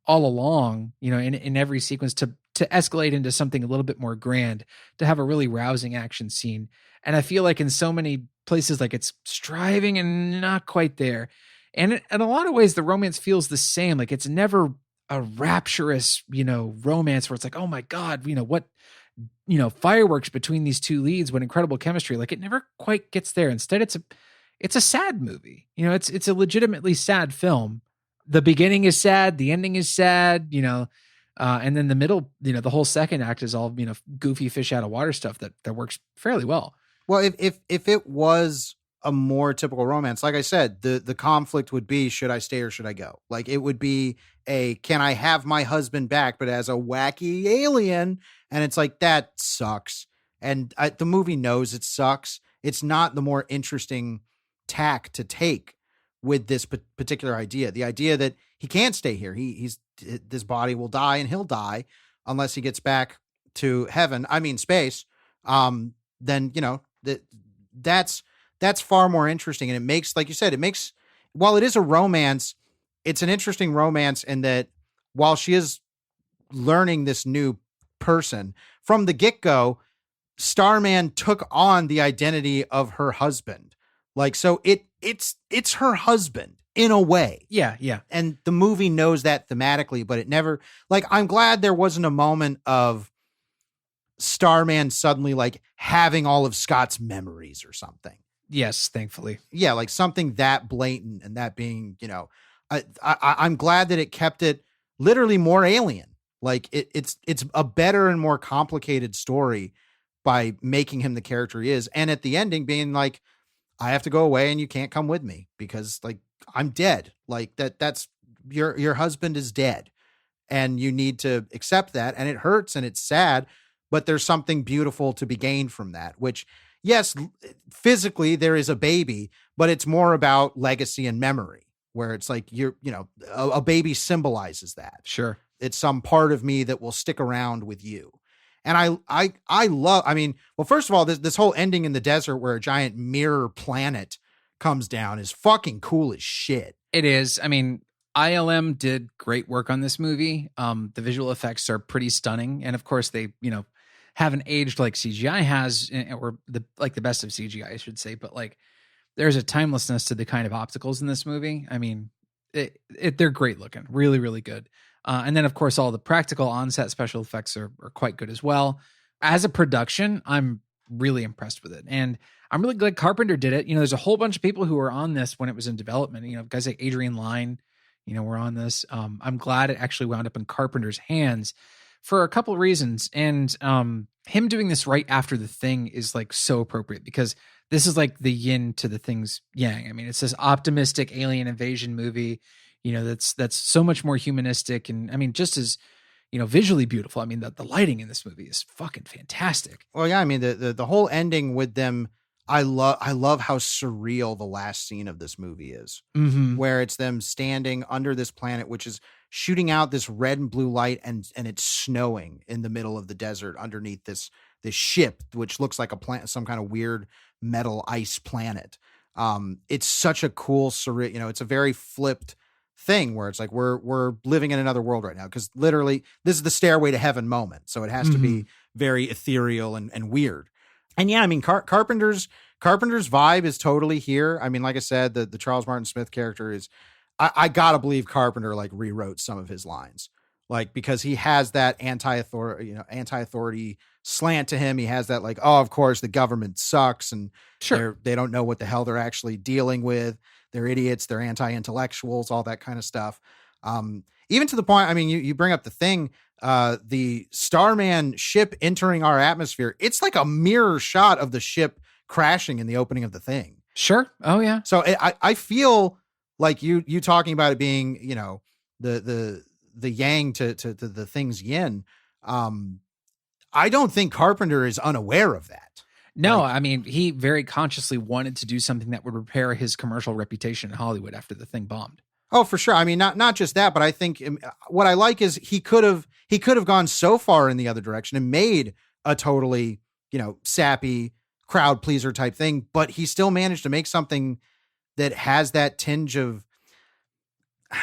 all along, in every sequence to escalate into something a little bit more grand, to have a really rousing action scene. And I feel like in so many places, like it's striving and not quite there. And in a lot of ways, the romance feels the same. Like it's never a rapturous, romance where it's like, oh my God, what, fireworks between these two leads, what incredible chemistry. Like it never quite gets there. Instead, it's a sad movie. It's a legitimately sad film. The beginning is sad. The ending is sad, and then the middle, the whole second act is all, goofy fish out of water stuff that works fairly well. Well, if it was a more typical romance, like I said, the conflict would be, should I stay or should I go? Like it would be can I have my husband back, but as a wacky alien? And it's like, that sucks. And the movie knows it sucks. It's not the more interesting tack to take with this particular idea. The idea that he can't stay here. This body will die and he'll die unless he gets back to heaven. I mean, space. Then, that's far more interesting. And it makes, like you said, while it is a romance, it's an interesting romance in that while she is learning this new person from the get-go, Starman took on the identity of her husband. Like, so it's her husband in a way. Yeah. Yeah. And the movie knows that thematically, but it never, like, I'm glad there wasn't a moment of Starman suddenly like having all of Scott's memories or something. Yes, thankfully. Yeah, like something that blatant and that being, I'm glad that it kept it literally more alien. Like it's a better and more complicated story by making him the character he is. And at the ending being like, I have to go away and you can't come with me because like I'm dead. Like that's your husband is dead and you need to accept that. And it hurts and it's sad, but there's something beautiful to be gained from that, which, yes, physically there is a baby, but it's more about legacy and memory where it's like a baby symbolizes that. Sure. It's some part of me that will stick around with you. And I love, well, first of all, this whole ending in the desert where a giant mirror planet comes down is fucking cool as shit. It is. I mean, ILM did great work on this movie. The visual effects are pretty stunning. And of course they, haven't aged like CGI has, or the best of CGI, I should say. But like, there's a timelessness to the kind of opticals in this movie. I mean, they're great looking, really, really good. And then, of course, all the practical on-set special effects are quite good as well. As a production, I'm really impressed with it. And I'm really glad Carpenter did it. There's a whole bunch of people who were on this when it was in development. Guys like Adrian Lyne, were on this. I'm glad it actually wound up in Carpenter's hands for a couple of reasons. And him doing this right after The Thing is like so appropriate, because this is like the yin to The Thing's yang. I mean, it's this optimistic alien invasion movie, that's so much more humanistic. And I mean, just as, visually beautiful. I mean, the lighting in this movie is fucking fantastic. Well, yeah, I mean, the whole ending with them, I love how surreal the last scene of this movie is, where it's them standing under this planet, which is shooting out this red and blue light, and it's snowing in the middle of the desert underneath this ship, which looks like a planet, some kind of weird metal ice planet. It's such a cool surreal, it's a very flipped thing where it's like we're living in another world right now, because literally this is the stairway to heaven moment, so it has to be very ethereal and weird. And yeah, I mean, Carpenter's vibe is totally here. I mean, like I said, the Charles Martin Smith character is, I gotta believe Carpenter like rewrote some of his lines, like, because he has that anti-authority slant to him. He has that like, oh, of course the government sucks, and they don't know what the hell they're actually dealing with. They're idiots. They're anti-intellectuals, all that kind of stuff. Even to the point, I mean, you bring up The Thing, the Starman ship entering our atmosphere. It's like a mirror shot of the ship crashing in the opening of The Thing. Sure. Oh yeah. So I feel like you talking about it being, the yang to The Thing's yin. I don't think Carpenter is unaware of that. No, I mean, he very consciously wanted to do something that would repair his commercial reputation in Hollywood after The Thing bombed. Oh, for sure. I mean, not just that, but I think what I like is he could have gone so far in the other direction and made a totally, sappy crowd pleaser type thing, but he still managed to make something that has that tinge of.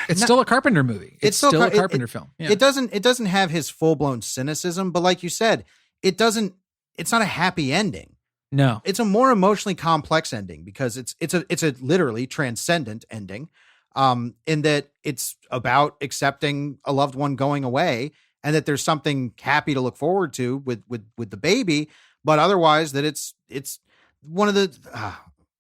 It's still a Carpenter movie. It's still a Carpenter film. Yeah. It doesn't have his full blown cynicism, but like you said, it's not a happy ending. No, it's a more emotionally complex ending, because it's a literally transcendent ending, in that it's about accepting a loved one going away, and that there's something happy to look forward to with the baby, but otherwise that it's one of the,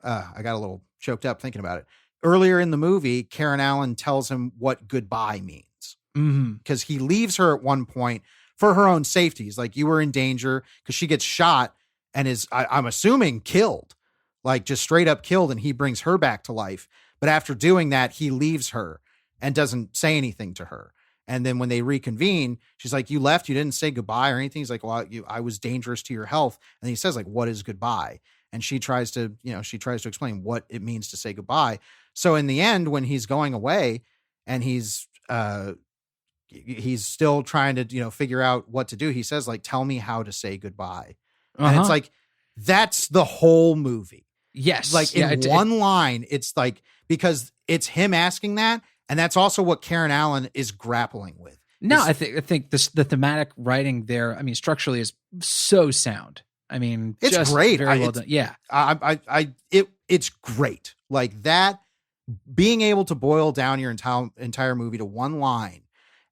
I got a little choked up thinking about it. Earlier in the movie, Karen Allen tells him what goodbye means, because he leaves her at one point for her own safety. He's like, you were in danger, because she gets shot and is, I'm assuming, killed, like just straight up killed. And he brings her back to life. But after doing that, he leaves her and doesn't say anything to her. And then when they reconvene, she's like, you left, you didn't say goodbye or anything. He's like, well, I was dangerous to your health. And he says, like, what is goodbye? And she tries to explain what it means to say goodbye. So in the end, when he's going away and he's still trying to, figure out what to do, he says, like, tell me how to say goodbye. And it's like, that's the whole movie. Yes. Like in one line, it's like, because it's him asking that. And that's also what Karen Allen is grappling with. No, I think the thematic writing there, I mean, structurally is so sound. I mean, it's just great. Very well done. Yeah. It's great. Like that, being able to boil down your entire movie to one line,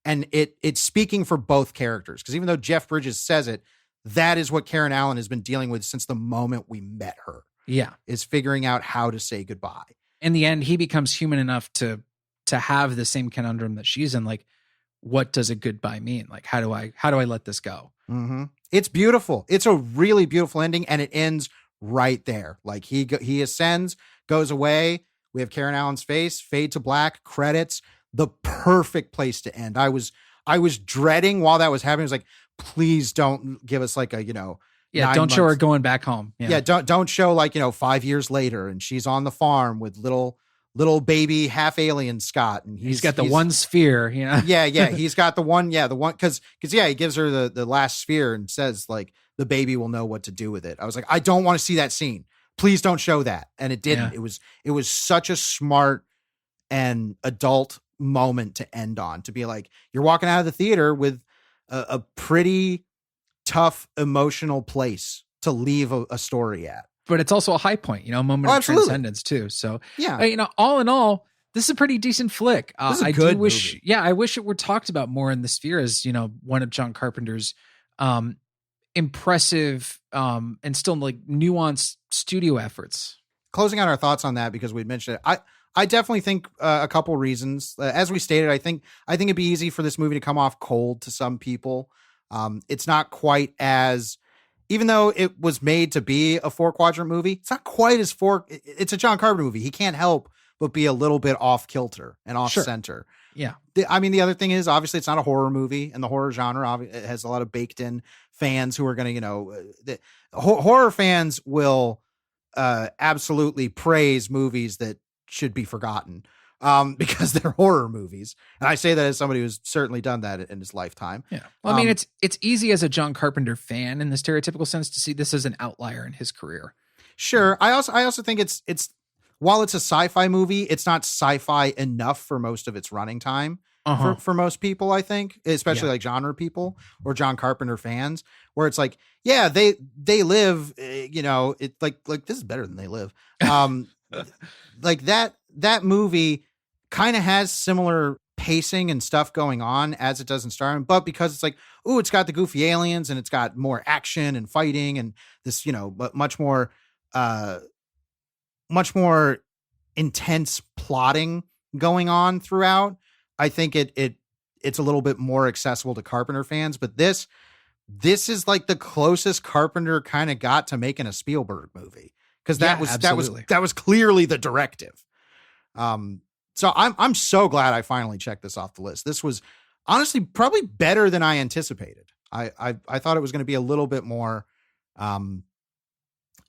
and it's speaking for both characters. Because even though Jeff Bridges says it, that is what Karen Allen has been dealing with since the moment we met her. Yeah. Is figuring out how to say goodbye. In the end, he becomes human enough to have the same conundrum that she's in. Like, what does a goodbye mean? Like, how do I let this go? Mm-hmm. It's beautiful. It's a really beautiful ending, and it ends right there. Like he ascends, goes away. We have Karen Allen's face, fade to black, credits. The perfect place to end. I was dreading while that was happening. I was like, please don't give us like a, don't show her going back home. Yeah. Don't show like, 5 years later and she's on the farm with little baby half alien Scott, and he's got the one sphere, Yeah. He's got the one. Cause he gives her the last sphere and says like the baby will know what to do with it. I was like, I don't want to see that scene. Please don't show that. And it didn't. Yeah. It was such a smart and adult moment to end on, to be like, you're walking out of the theater with a pretty tough emotional place to leave a story at. But it's also a high point, a moment of transcendence too. So, yeah, all in all, This is a pretty decent flick. This is a I good do wish, movie. yeah, I wish it were talked about more in the sphere as, one of John Carpenter's impressive and still like nuanced studio efforts. Closing out our thoughts on that, because we'd mentioned it, I definitely think a couple reasons. As we stated, I think it'd be easy for this movie to come off cold to some people. It's not quite as, even though it was made to be a 4-quadrant movie, it's not quite as it's a John Carpenter movie. He can't help but be a little bit off kilter and off center. Yeah. The other thing is, obviously it's not a horror movie, and the horror genre it has a lot of baked in fans who are going to, horror fans will absolutely praise movies that should be forgotten because they're horror movies. And I say that as somebody who's certainly done that in his lifetime. Yeah. Well, I mean, it's easy as a John Carpenter fan in the stereotypical sense to see this as an outlier in his career. Sure. I also think it's while it's a sci-fi movie, it's not sci-fi enough for most of its running time. For most people, I think, especially like genre people or John Carpenter fans, where it's like, yeah, they live, it's like this is better than They Live. Like that movie kind of has similar pacing and stuff going on as it does in Starman, but because it's like, ooh, it's got the goofy aliens and it's got more action and fighting and this, much more intense plotting going on throughout. I think it's a little bit more accessible to Carpenter fans, but this is like the closest Carpenter kind of got to making a Spielberg movie, because that was clearly the directive. So I'm so glad I finally checked this off the list. This was honestly probably better than I anticipated. I thought it was going to be a little bit more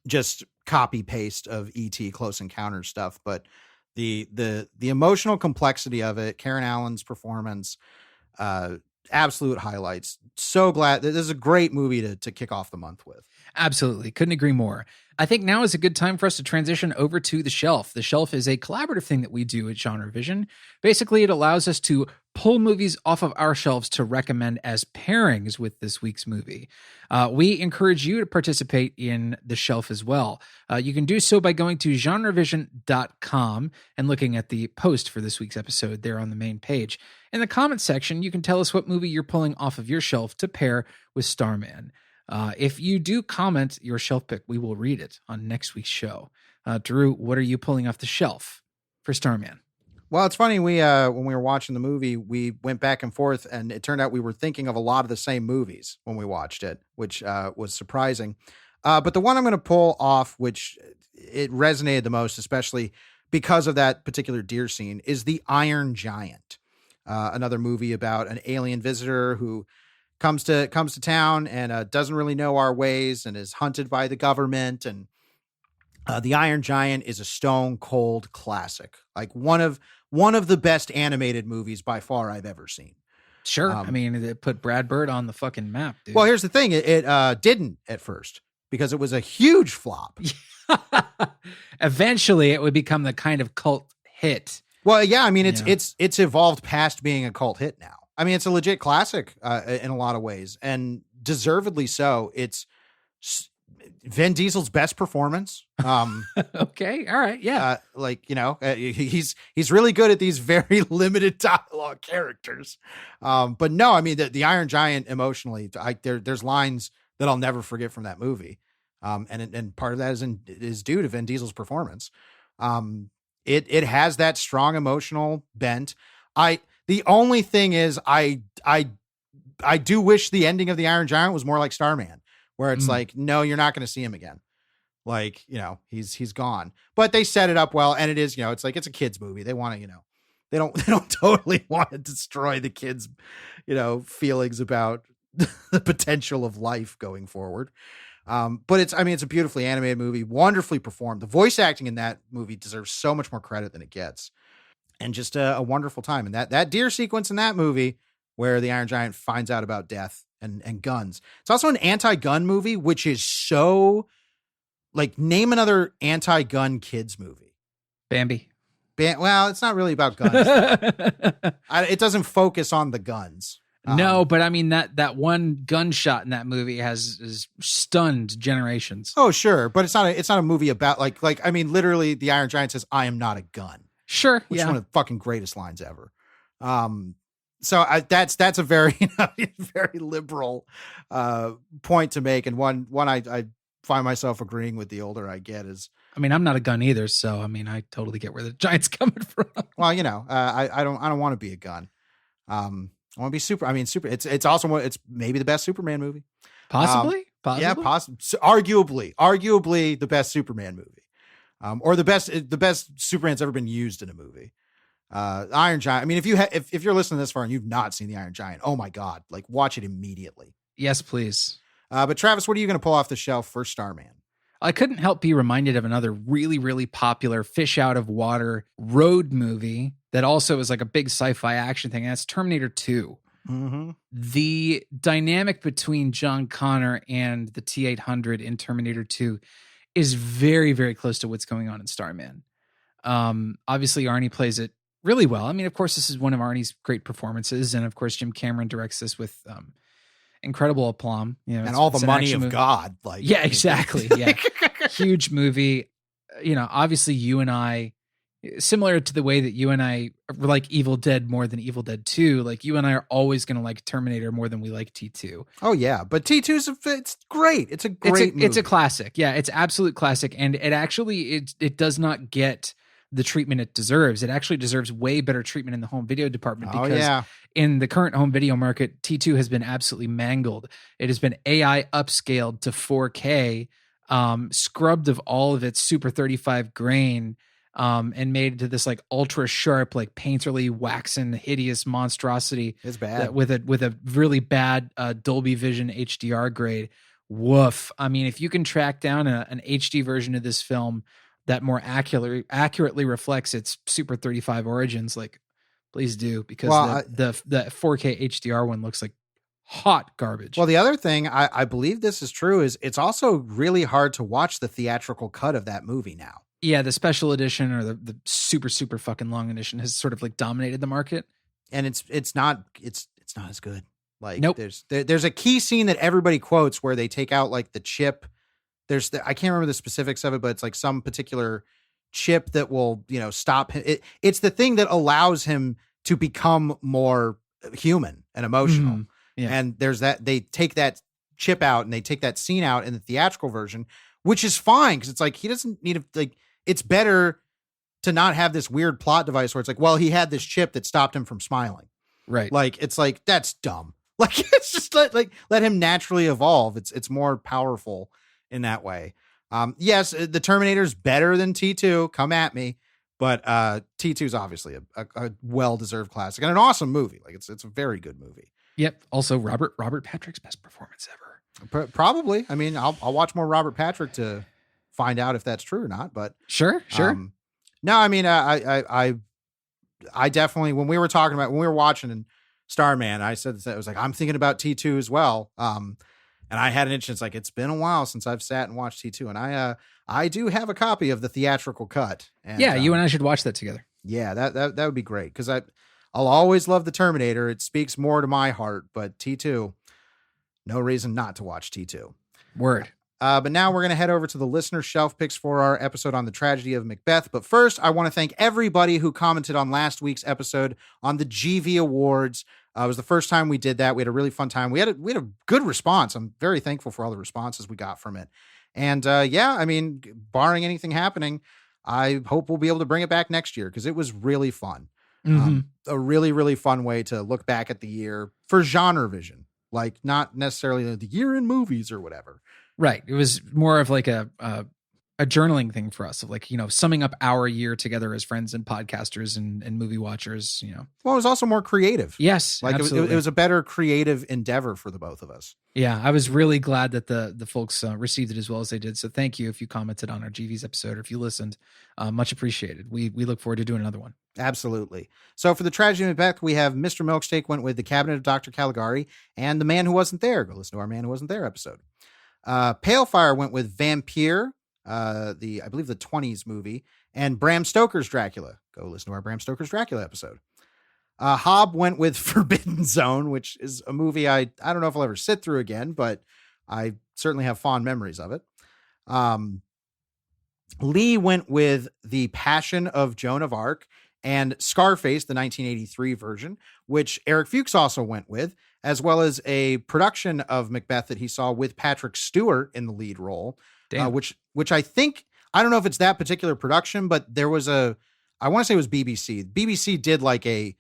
just copy paste of E.T. Close Encounters stuff, but the emotional complexity of it, Karen Allen's performance, absolute highlights. So glad this is a great movie to kick off the month with. Absolutely. Couldn't agree more. I think now is a good time for us to transition over to The Shelf. The Shelf is a collaborative thing that we do at GenreVision. Basically, it allows us to pull movies off of our shelves to recommend as pairings with this week's movie. We encourage you to participate in The Shelf as well. You can do so by going to GenreVision.com and looking at the post for this week's episode there on the main page. In the comments section, you can tell us what movie you're pulling off of your shelf to pair with Starman. If you do comment your shelf pick, we will read it on next week's show. Drew, what are you pulling off the shelf for Starman? Well, it's funny. We when we were watching the movie, we went back and forth, and it turned out we were thinking of a lot of the same movies when we watched it, which was surprising. But the one I'm going to pull off, which it resonated the most, especially because of that particular deer scene, is The Iron Giant, another movie about an alien visitor who comes to town and doesn't really know our ways and is hunted by the government. And The Iron Giant is a stone cold classic, like one of the best animated movies by far I've ever seen. Sure. I mean, it put Brad Bird on the fucking map, dude. Well, here's the thing. It didn't at first, because it was a huge flop. Eventually it would become the kind of cult hit. Well, yeah, I mean, it's evolved past being a cult hit now. I mean, it's a legit classic in a lot of ways, and deservedly so. It's Vin Diesel's best performance. Okay, all right, yeah. He's really good at these very limited dialogue characters. But no, I mean, the Iron Giant emotionally, there's lines that I'll never forget from that movie. And part of that is due to Vin Diesel's performance. It has that strong emotional bent. The only thing is, I do wish the ending of The Iron Giant was more like Starman, where it's like, no, you're not going to see him again. Like, he's gone. But they set it up well, and it is, it's like it's a kids movie. They want to, they don't totally want to destroy the kids, feelings about the potential of life going forward. But it's a beautifully animated movie, wonderfully performed. The voice acting in that movie deserves so much more credit than it gets. And just a wonderful time. And that deer sequence in that movie where the Iron Giant finds out about death and guns. It's also an anti-gun movie, which is so, like, name another anti-gun kids movie. Bambi. Well, it's not really about guns. It doesn't focus on the guns. No, but I mean, that one gunshot in that movie has stunned generations. Oh, sure. But it's not a movie about like, I mean, literally the Iron Giant says, I am not a gun. Sure. which is Yeah. one of the fucking greatest lines ever. So that's a very very liberal point to make, and one I find myself agreeing with the older I get is, I mean, I'm not a gun either, so I mean, I totally get where the giant's coming from. well, I don't want to be a gun. I want to be super. I mean, super. It's also it's maybe the best Superman movie. Possibly. Yeah, possibly. Arguably the best Superman movie, or the best Superman's ever been used in a movie. Iron Giant. I mean, if you're listening this far and you've not seen the Iron Giant, oh my God, like watch it immediately. Yes, please. But Travis, what are you going to pull off the shelf for Starman? I couldn't help be reminded of another really, really popular fish out of water road movie that also is like a big sci-fi action thing. And that's Terminator 2. Mm-hmm. The dynamic between John Connor and the T-800 in Terminator 2 is very, very close to what's going on in Starman. Obviously, Arnie plays it really well. I mean, of course, this is one of Arnie's great performances. And of course, Jim Cameron directs this with incredible aplomb. You know, And all the money of movie. God. Like, yeah, exactly. Yeah. Huge movie. Obviously you and I, similar to the way that you and I like Evil Dead more than Evil Dead 2, like you and I are always going to like Terminator more than we like T2. Oh yeah. But T2 it's great. It's a great movie. It's a classic. Yeah. It's absolute classic. And it actually, it does not get the treatment it deserves. It actually deserves way better treatment in the home video department because in the current home video market, T2 has been absolutely mangled. It has been AI upscaled to 4K, scrubbed of all of its Super 35 grain, and made into this like ultra sharp, like painterly, waxen, hideous monstrosity. It's bad. With a really bad Dolby Vision HDR grade. Woof. I mean, if you can track down an HD version of this film that more accurately reflects its Super 35 origins, like please do, because the 4K HDR one looks like hot garbage. Well, the other thing I believe this is true is it's also really hard to watch the theatrical cut of that movie now. Yeah, the special edition or the super super fucking long edition has sort of like dominated the market, and it's not as good. Like nope. There's a key scene that everybody quotes where they take out like the chip. I can't remember the specifics of it, but it's like some particular chip that will, stop him. It's the thing that allows him to become more human and emotional. Mm-hmm. Yeah. And there's they take that chip out and they take that scene out in the theatrical version, which is fine. Cause it's like, he doesn't need it's better to not have this weird plot device where it's like, well, he had this chip that stopped him from smiling. Right. Like, it's like, that's dumb. Like, it's just let him naturally evolve. It's more powerful in that way. Yes, the Terminator's better than T2. Come at me. But T2 is obviously a well-deserved classic and an awesome movie. Like it's a very good movie. Yep. Also, Robert Patrick's best performance ever. Probably. I mean, I'll watch more Robert Patrick to find out if that's true or not. But sure. No, I mean, I definitely, when we were watching Starman, I said that I was like, I'm thinking about T2 as well. And I had an itch. It's like, it's been a while since I've sat and watched T2, and I do have a copy of the theatrical cut. And, yeah, you and I should watch that together. Yeah, that would be great because I'll always love the Terminator. It speaks more to my heart, but T2, no reason not to watch T2. Word. But now we're going to head over to the listener shelf picks for our episode on the tragedy of Macbeth. But first, I want to thank everybody who commented on last week's episode on the GV Awards. It was the first time we did that. We had a really fun time. We had a good response. I'm very thankful for all the responses we got from it. And I mean, barring anything happening, I hope we'll be able to bring it back next year because it was really fun. Mm-hmm. A really, really fun way to look back at the year for GenreVision, like not necessarily the year in movies or whatever. Right. It was more of like a journaling thing for us of like, summing up our year together as friends and podcasters and movie watchers, Well, it was also more creative. Yes. Like it was a better creative endeavor for the both of us. Yeah. I was really glad that the folks received it as well as they did. So thank you if you commented on our GV's episode or if you listened, much appreciated. We look forward to doing another one. Absolutely. So for the tragedy of Macbeth, we have Mr. Milkshake went with The Cabinet of Dr. Caligari and The Man Who Wasn't There. Go listen to our Man Who Wasn't There episode. Palefire went with Vampire, I believe the 20s movie, and Bram Stoker's Dracula. Go listen to our Bram Stoker's Dracula episode. Hobb went with Forbidden Zone, which is a movie I don't know if I'll ever sit through again, but I certainly have fond memories of it. Lee went with The Passion of Joan of Arc and Scarface, the 1983 version, which Eric Fuchs also went with, as well as a production of Macbeth that he saw with Patrick Stewart in the lead role, which I think, I don't know if it's that particular production, but there was I want to say it was BBC. BBC did like a,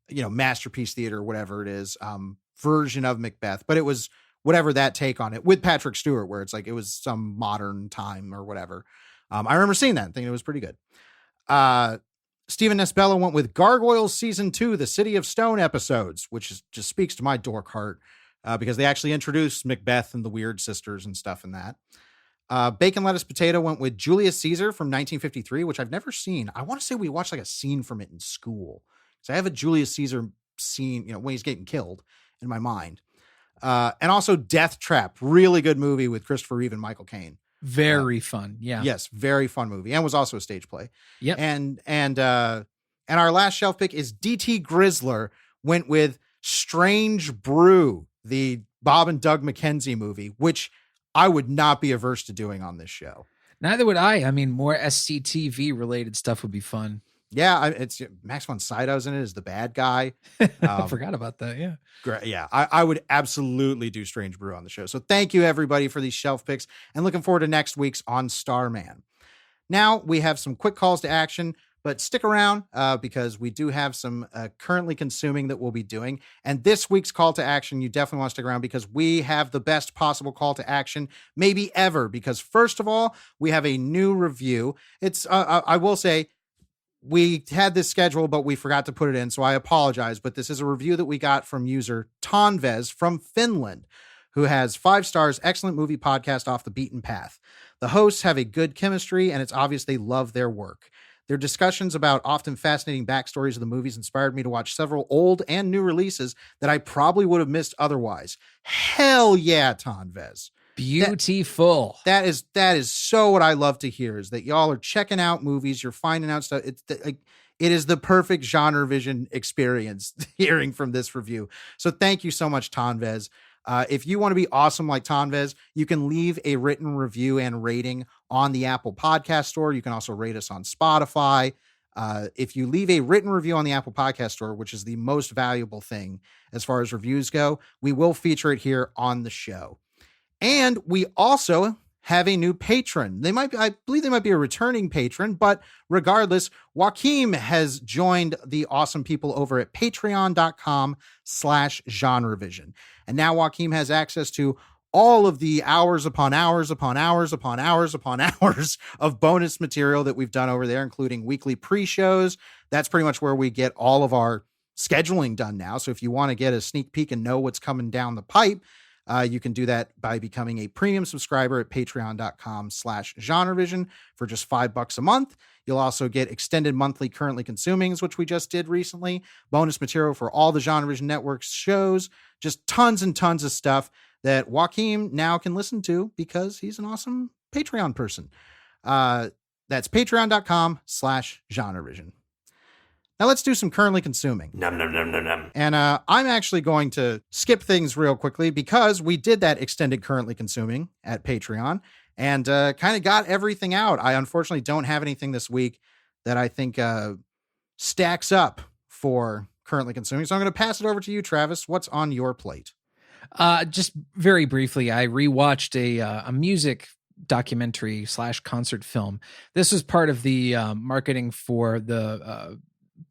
Masterpiece Theater, whatever it is, version of Macbeth, but it was whatever that take on it with Patrick Stewart, where it's like it was some modern time or whatever. I remember seeing that and thinking it was pretty good. Stephen Nesbello went with Gargoyles Season 2, The City of Stone episodes, which just speaks to my dork heart because they actually introduced Macbeth and the Weird Sisters and stuff in that. Bacon Lettuce Potato went with Julius Caesar from 1953, which I've never seen. I want to say we watched like a scene from it in school. So I have a Julius Caesar scene, when he's getting killed in my mind. And also Death Trap, really good movie with Christopher Reeve and Michael Caine. Very fun. Yeah. Yes. Very fun movie. And was also a stage play. Yep. And our last shelf pick is DT Grizzler went with Strange Brew, the Bob and Doug McKenzie movie, which I would not be averse to doing on this show. Neither would I. I mean, more SCTV related stuff would be fun. Yeah, it's Max von Sydow's in it as the bad guy. I forgot about that. Yeah. Great. Yeah, I would absolutely do Strange Brew on the show. So thank you, everybody, for these shelf picks, and looking forward to next week's on Starman. Now we have some quick calls to action, but stick around because we do have some currently consuming that we'll be doing. And this week's call to action, you definitely want to stick around because we have the best possible call to action maybe ever. Because first of all, we have a new review. It's I will say, we had this schedule, but we forgot to put it in, so I apologize. But this is a review that we got from user Tonves from Finland, who has 5 stars, excellent movie podcast Off the Beaten Path. The hosts have a good chemistry, and it's obvious they love their work. Their discussions about often fascinating backstories of the movies inspired me to watch several old and new releases that I probably would have missed otherwise. Hell yeah, Tonves. Beautiful. That is so what I love to hear, is that y'all are checking out movies, you're finding out stuff. It is the perfect GenreVision experience hearing from this review. So thank you so much, Tonves. If you want to be awesome like Tonves, you can leave a written review and rating on the Apple Podcast Store. You can also rate us on Spotify. If you leave a written review on the Apple Podcast Store, which is the most valuable thing as far as reviews go, we will feature it here on the show. And we also have a new patron. I believe they might be a returning patron, but regardless, Joaquim has joined the awesome people over at patreon.com/GenreVision. And now Joaquim has access to all of the hours upon hours upon hours upon hours upon hours of bonus material that we've done over there, including weekly pre-shows. That's pretty much where we get all of our scheduling done now. So if you want to get a sneak peek and know what's coming down the pipe, you can do that by becoming a premium subscriber at patreon.com/GenreVision for just $5 a month. You'll also get extended monthly currently consumings, which we just did recently, bonus material for all the GenreVision Network's shows, just tons and tons of stuff that Joaquim now can listen to because he's an awesome Patreon person. That's patreon.com/GenreVision. Now let's do some currently consuming. Nom, nom, nom, nom, nom. And I'm actually going to skip things real quickly because we did that extended currently consuming at Patreon and kind of got everything out. I unfortunately don't have anything this week that I think stacks up for currently consuming. So I'm going to pass it over to you, Travis. What's on your plate? Just very briefly, I rewatched a music documentary / concert film. This was part of the marketing for the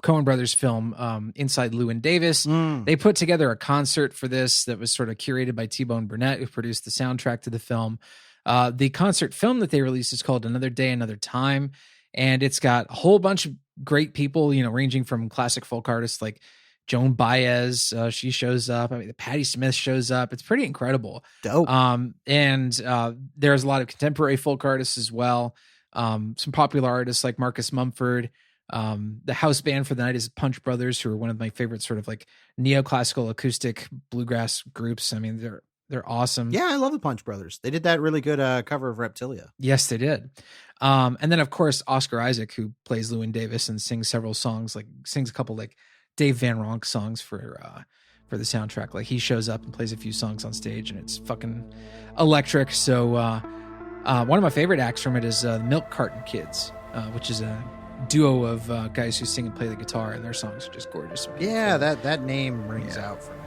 Coen Brothers film, Inside Llewyn Davis. They put together a concert for this that was sort of curated by T-Bone Burnett, who produced the soundtrack to the film. The concert film that they released is called Another Day, Another Time. And it's got a whole bunch of great people, ranging from classic folk artists like Joan Baez. She shows up. I mean, Patti Smith shows up. It's pretty incredible. Dope. And there's a lot of contemporary folk artists as well. Some popular artists like Marcus Mumford. The house band for the night is Punch Brothers, who are one of my favorite sort of like neoclassical acoustic bluegrass groups. I mean, they're awesome. Yeah, I love the Punch Brothers. They did that really good cover of Reptilia. Yes, they did. And then of course Oscar Isaac, who plays Llewyn Davis and sings several songs, like sings a couple like Dave Van Ronk songs for the soundtrack. Like he shows up and plays a few songs on stage, and it's fucking electric. So One of my favorite acts from it is the Milk Carton Kids, which is a duo of guys who sing and play the guitar, and their songs are just gorgeous. Yeah, that name rings out for me.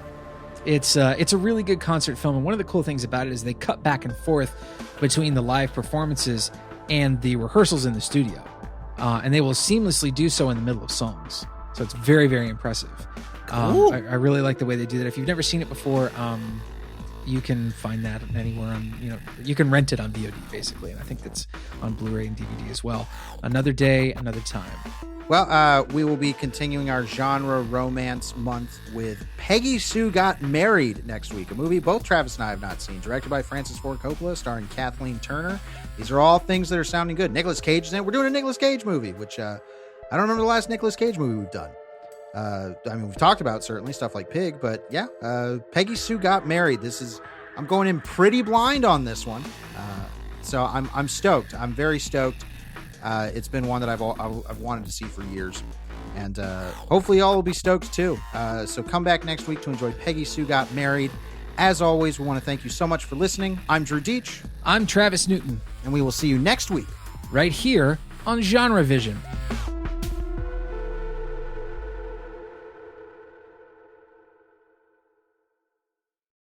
It's a really good concert film, and one of the cool things about it is they cut back and forth between the live performances and the rehearsals in the studio, and they will seamlessly do so in the middle of songs. So it's very, very impressive. Cool. I really like the way they do that. If you've never seen it before, you can find that anywhere on, you can rent it on VOD basically, and I think that's on Blu-ray and DVD as well. Another Day, Another Time. Well, we will be continuing our genre romance month with Peggy Sue Got Married next week, a movie both Travis and I have not seen, directed by Francis Ford Coppola, starring Kathleen Turner. These are all things that are sounding good. Nicolas Cage is in it. We're doing a Nicolas Cage movie, which I don't remember the last Nicolas Cage movie we've done. We've talked about certainly stuff like Pig, but yeah, Peggy Sue Got Married. I'm going in pretty blind on this one, so I'm stoked. I'm very stoked. It's been one that I've wanted to see for years, and hopefully y'all will be stoked too. So come back next week to enjoy Peggy Sue Got Married. As always, we want to thank you so much for listening. I'm Drew Deitch. I'm Travis Newton, and we will see you next week right here on GenreVision.